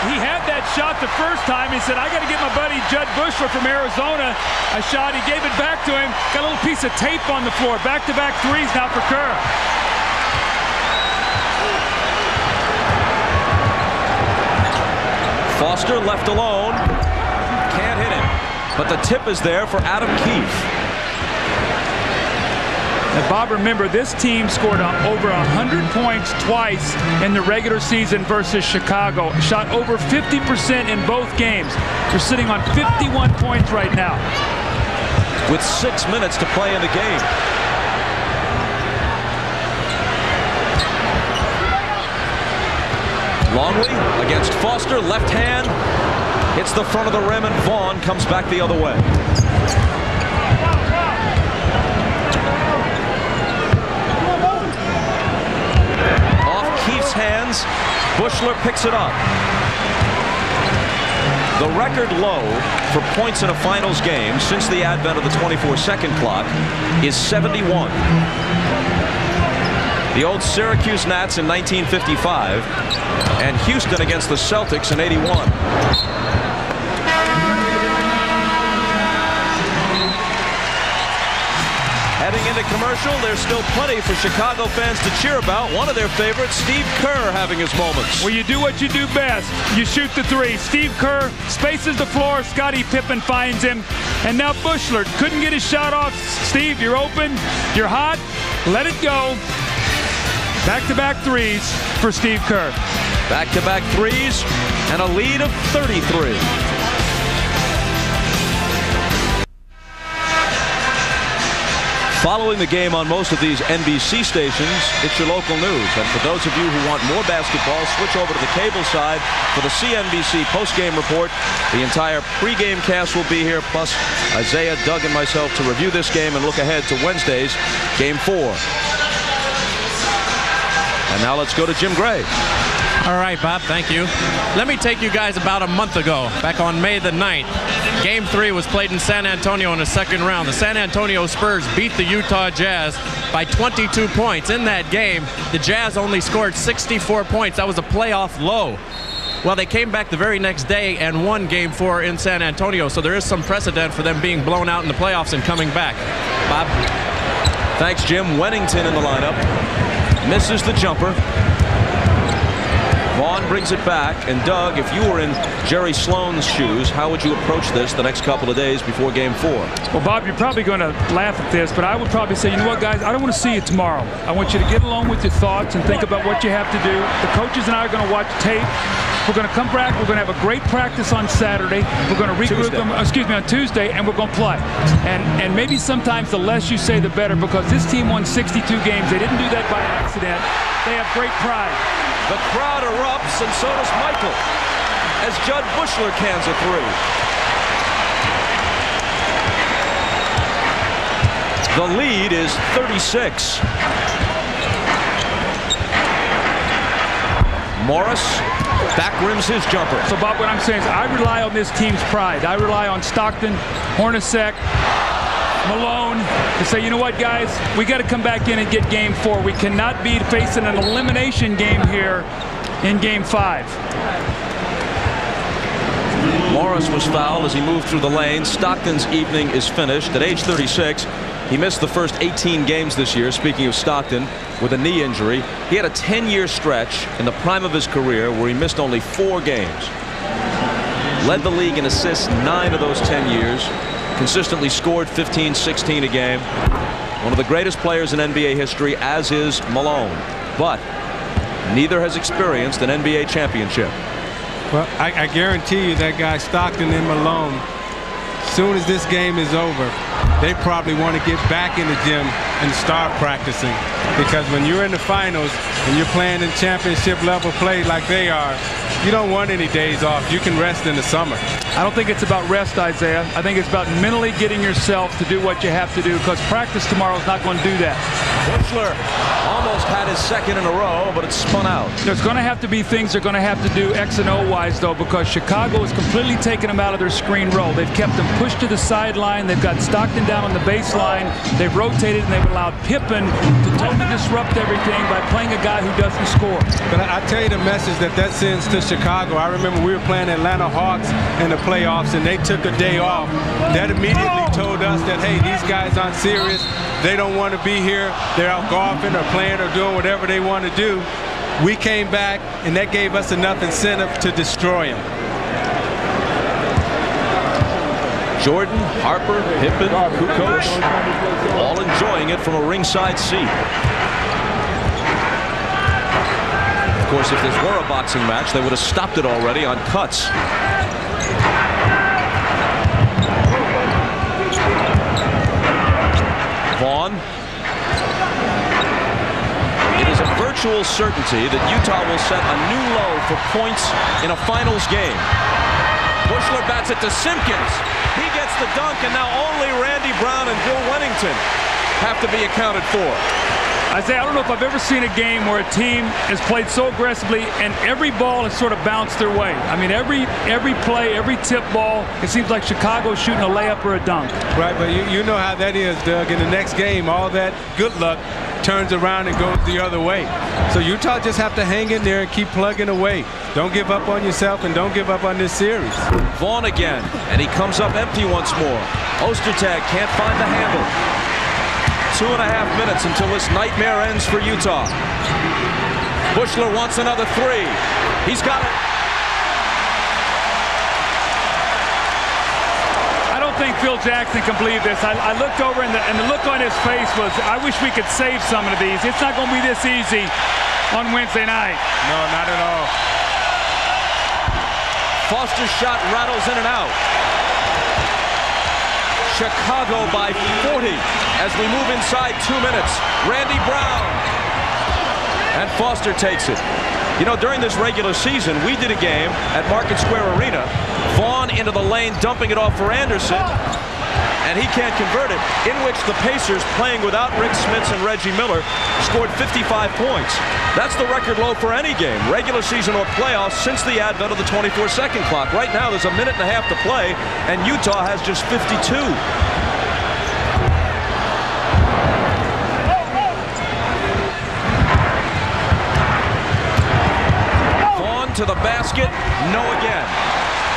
He had that shot the first time. He said, I got to get my buddy Judd Buechler from Arizona a shot. He gave it back to him. Got a little piece of tape on the floor. Back-to-back threes now for Kerr. Foster left alone. Can't hit him. But the tip is there for Adam Keefe. And Bob, remember, this team scored over 100 points twice in the regular season versus Chicago. Shot over 50% in both games. They're sitting on 51 points right now. With 6 minutes to play in the game. Longley against Foster, left hand. Hits the front of the rim, and Vaughn comes back the other way. Hands. Buechler picks it up. The record low for points in a finals game since the advent of the 24-second clock is 71. The old Syracuse Nats in 1955 and Houston against the Celtics in 81. Heading into commercial, there's still plenty for Chicago fans to cheer about. One of their favorites, Steve Kerr, having his moments. Well, you do what you do best. You shoot the three. Steve Kerr spaces the floor. Scottie Pippen finds him. And now Buechler couldn't get his shot off. Steve, you're open. You're hot. Let it go. Back-to-back threes for Steve Kerr. Back-to-back threes and a lead of 33. Following the game on most of these NBC stations, it's your local news. And for those of you who want more basketball, switch over to the cable side for the CNBC postgame report. The entire pregame cast will be here, plus Isaiah, Doug, and myself to review this game and look ahead to Wednesday's Game 4. And now let's go to Jim Gray. All right, Bob, thank you. Let me take you guys about a month ago, back on May the 9th. Game 3 was played in San Antonio in the second round. The San Antonio Spurs beat the Utah Jazz by 22 points. In that game, the Jazz only scored 64 points. That was a playoff low. Well, they came back the very next day and won Game 4 in San Antonio, so there is some precedent for them being blown out in the playoffs and coming back. Bob? Thanks, Jim. Wennington in the lineup. Misses the jumper. Vaughn brings it back. And Doug, if you were in Jerry Sloan's shoes, how would you approach this the next couple of days before Game 4? Well, Bob, you're probably going to laugh at this, but I would probably say, you know what, guys, I don't want to see you tomorrow. I want you to get along with your thoughts and think about what you have to do. The coaches and I are going to watch tape. We're going to come back. We're going to have a great practice on Saturday. We're going to regroup them, on Tuesday, and we're going to play. And maybe sometimes the less you say, the better, because this team won 62 games. They didn't do that by accident. They have great pride. The crowd erupts, and so does Michael, as Judd Buechler cans a three. The lead is 36. Morris back rims his jumper. So, Bob, what I'm saying is I rely on this team's pride. I rely on Stockton, Hornacek, Malone to say, you know what, guys, we got to come back in and get Game 4. We cannot be facing an elimination game here in Game 5. Morris was fouled as he moved through the lane. Stockton's evening is finished. At age 36, he missed the first 18 games this year, speaking of Stockton, with a knee injury. He had a 10-year stretch in the prime of his career where he missed only 4 games. Led the league in assists 9 of those 10 years. Consistently scored 15, 16 a game. One of the greatest players in NBA history, as is Malone. But neither has experienced an NBA championship. Well, I guarantee you that guy Stockton and Malone, as soon as this game is over, they probably want to get back in the gym and start practicing. Because when you're in the finals and you're playing in championship level play like they are, you don't want any days off. You can rest in the summer. I don't think it's about rest, Isaiah. I think it's about mentally getting yourself to do what you have to do, because practice tomorrow is not going to do that. Buechler almost had his second in a row, but it's spun out. There's going to have to be things they're going to have to do X and O wise, though, because Chicago has completely taken them out of their screen roll. They've kept them pushed to the sideline. They've got Stockton down on the baseline. They've rotated, and they've allowed Pippen to totally disrupt everything by playing a guy who doesn't score. But I tell you the message that sends to Chicago. I remember we were playing Atlanta Hawks in the playoffs, and they took a day off. That immediately told us that, hey, these guys aren't serious. They don't want to be here. They're out golfing or playing or doing whatever they want to do. We came back, and that gave us enough incentive to destroy them. Jordan, Harper, Pippen, Kukoc, all enjoying it from a ringside seat. Of course, if this were a boxing match, they would have stopped it already on cuts. Vaughn. It is a virtual certainty that Utah will set a new low for points in a finals game. Buechler bats it to Simpkins. He gets the dunk, and now only Randy Brown and Bill Wennington have to be accounted for. Isaiah, I don't know if I've ever seen a game where a team has played so aggressively and every ball has sort of bounced their way. I mean, every play, every tip ball, it seems like Chicago's shooting a layup or a dunk. Right, but you know how that is, Doug. In the next game, all that good luck turns around and goes the other way. So Utah just have to hang in there and keep plugging away. Don't give up on yourself and don't give up on this series. Vaughn again, and he comes up empty once more. Ostertag can't find the handle. 2.5 minutes until this nightmare ends for Utah. Buechler wants another three. He's got it. I don't think Phil Jackson can believe this. I looked over and the look on his face was, I wish we could save some of these. It's not going to be this easy on Wednesday night. No, not at all. Foster's shot rattles in and out. Chicago by 40 as we move inside 2 minutes. Randy Brown. And Foster takes it. You know, during this regular season, we did a game at Market Square Arena. Vaughn into the lane, dumping it off for Anderson. And he can't convert it, in which the Pacers, playing without Rick Smits and Reggie Miller, scored 55 points. That's the record low for any game, regular season or playoffs, since the advent of the 24-second clock. Right now, there's a minute and a half to play, and Utah has just 52. Vaughn to the basket, no again.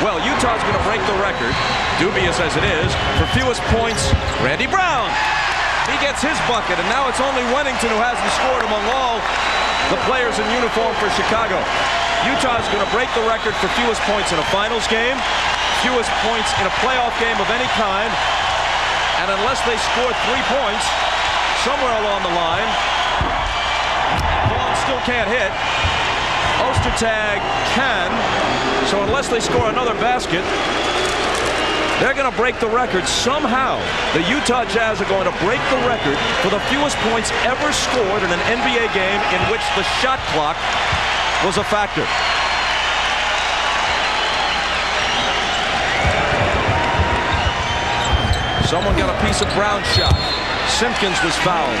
Well, Utah's going to break the record, dubious as it is, for fewest points. Randy Brown. He gets his bucket, and now it's only Wennington who hasn't scored among all the players in uniform for Chicago. Utah's going to break the record for fewest points in a finals game, fewest points in a playoff game of any kind, and unless they score 3 points somewhere along the line, Vaughn still can't hit. Ostertag can, so unless they score another basket, they're going to break the record. Somehow, the Utah Jazz are going to break the record for the fewest points ever scored in an NBA game in which the shot clock was a factor. Someone got a piece of Brown's shot. Simpkins was fouled.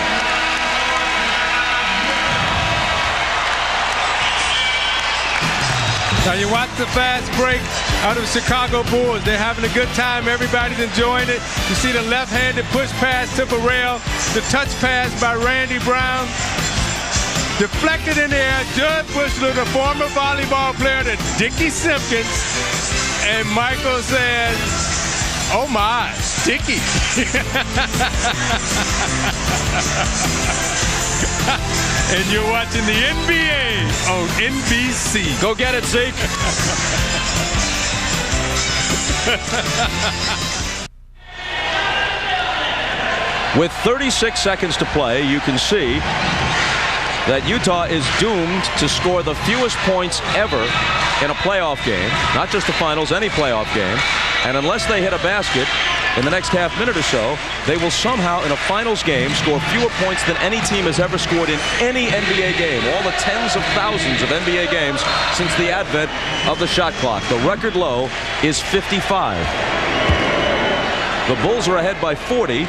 Now you watch the fast break out of Chicago Bulls. They're having a good time. Everybody's enjoying it. You see the left-handed push pass to Burrell. The touch pass by Randy Brown. Deflected in the air. Jud Buechler, the former volleyball player, to Dickie Simpkins. And Michael says, oh my, Dickie. And you're watching the NBA on NBC. Go get it, Zeke. With 36 seconds to play, you can see that Utah is doomed to score the fewest points ever in a playoff game, not just the finals, any playoff game. And unless they hit a basket in the next half minute or so, they will somehow in a finals game score fewer points than any team has ever scored in any NBA game. All the tens of thousands of NBA games since the advent of the shot clock. The record low is 55. The Bulls are ahead by 40,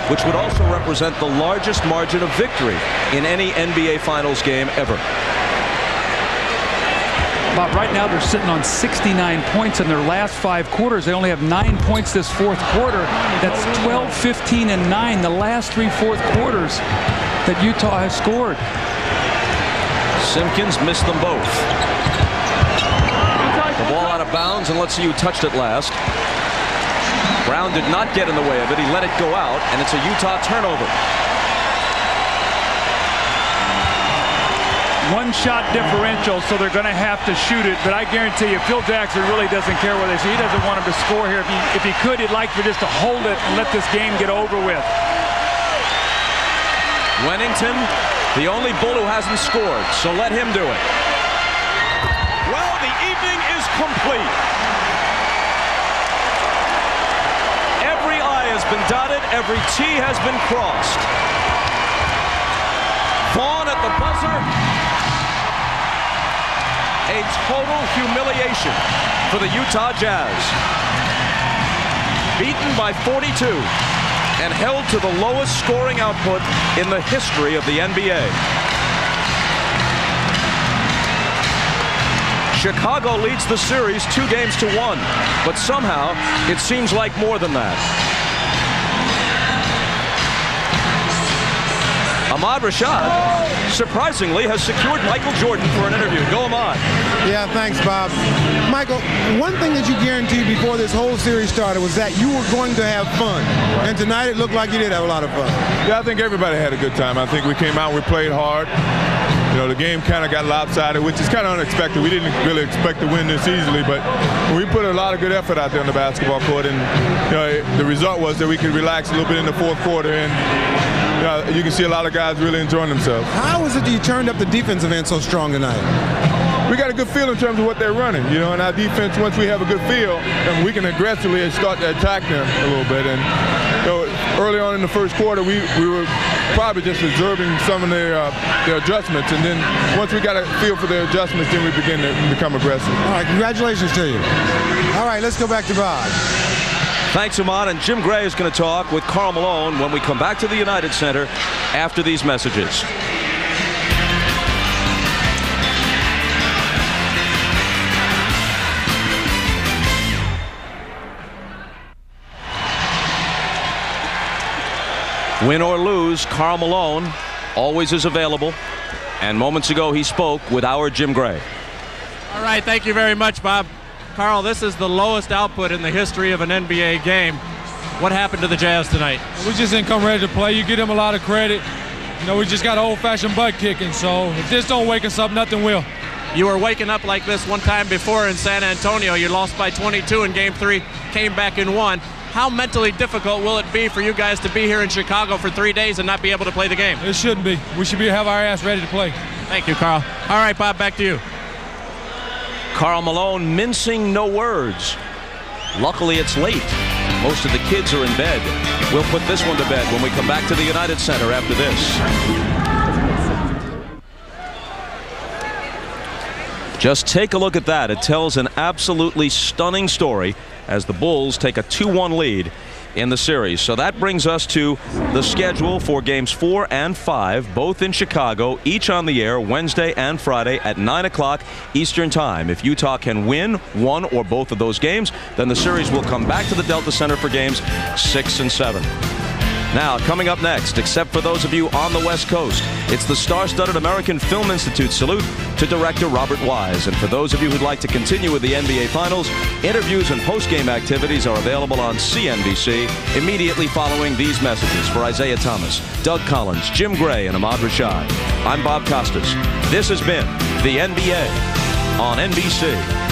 which would also represent the largest margin of victory in any NBA Finals game ever. Bob, right now they're sitting on 69 points in their last 5 quarters. They only have 9 points this fourth quarter. That's 12, 15, and 9, the last 3 fourth quarters that Utah has scored. Simpkins missed them both. The ball out of bounds, and let's see who touched it last. Brown did not get in the way of it. He let it go out, and it's a Utah turnover. one-shot differential, so they're going to have to shoot it. But I guarantee you, Phil Jackson really doesn't care where they shoot. He doesn't want them to score here. If he could, he'd like for just to hold it and let this game get over with. Wennington, the only Bull who hasn't scored, so let him do it. Well, the evening is complete. Every I has been dotted, every T has been crossed. Vaughn at the buzzer. A total humiliation for the Utah Jazz. Beaten by 42 and held to the lowest scoring output in the history of the NBA. Chicago leads the series 2-1, but somehow it seems like more than that. Ahmad Rashad, surprisingly, has secured Michael Jordan for an interview. Go, Ahmad. Yeah, thanks, Bob. Michael, one thing that you guaranteed before this whole series started was that you were going to have fun. And tonight it looked like you did have a lot of fun. Yeah, I think everybody had a good time. I think we came out, we played hard. You know, the game kind of got lopsided, which is kind of unexpected. We didn't really expect to win this easily, but we put a lot of good effort out there on the basketball court, and you know, the result was that we could relax a little bit in the fourth quarter, and you can see a lot of guys really enjoying themselves. How is it that you turned up the defensive end so strong tonight? We got a good feel in terms of what they're running, you know, and our defense, once we have a good feel, and we can aggressively start to attack them a little bit. And you know, early on in the first quarter, we were probably just observing some of their adjustments, and then once we got a feel for their adjustments, then we begin to become aggressive. All right, congratulations to you. All right, let's go back to Bob. Thanks, Ahmad. And Jim Gray is going to talk with Karl Malone when we come back to the United Center after these messages. Win or lose, Karl Malone always is available. And moments ago, he spoke with our Jim Gray. All right, thank you very much, Bob. Karl, this is the lowest output in the history of an NBA game. What happened to the Jazz tonight? We just didn't come ready to play. You give them a lot of credit. You know, we just got old-fashioned butt kicking, so if this don't wake us up, nothing will. You were waking up like this one time before in San Antonio. You lost by 22 in Game 3, came back and won. How mentally difficult will it be for you guys to be here in Chicago for 3 days and not be able to play the game? It shouldn't be. We should have our ass ready to play. Thank you, Karl. All right, Bob, back to you. Karl Malone mincing no words. Luckily, it's late. Most of the kids are in bed. We'll put this one to bed when we come back to the United Center after this. Just take a look at that. It tells an absolutely stunning story as the Bulls take a 2-1 lead in the series. So that brings us to the schedule for games 4 and 5, both in Chicago, each on the air Wednesday and Friday at 9 o'clock Eastern Time. If Utah can win one or both of those games, then the series will come back to the Delta Center for games 6 and 7. Now, coming up next, except for those of you on the West Coast, it's the star-studded American Film Institute salute to director Robert Wise. And for those of you who'd like to continue with the NBA Finals, interviews and post-game activities are available on CNBC immediately following these messages. For Isaiah Thomas, Doug Collins, Jim Gray, and Ahmad Rashad, I'm Bob Costas. This has been the NBA on NBC.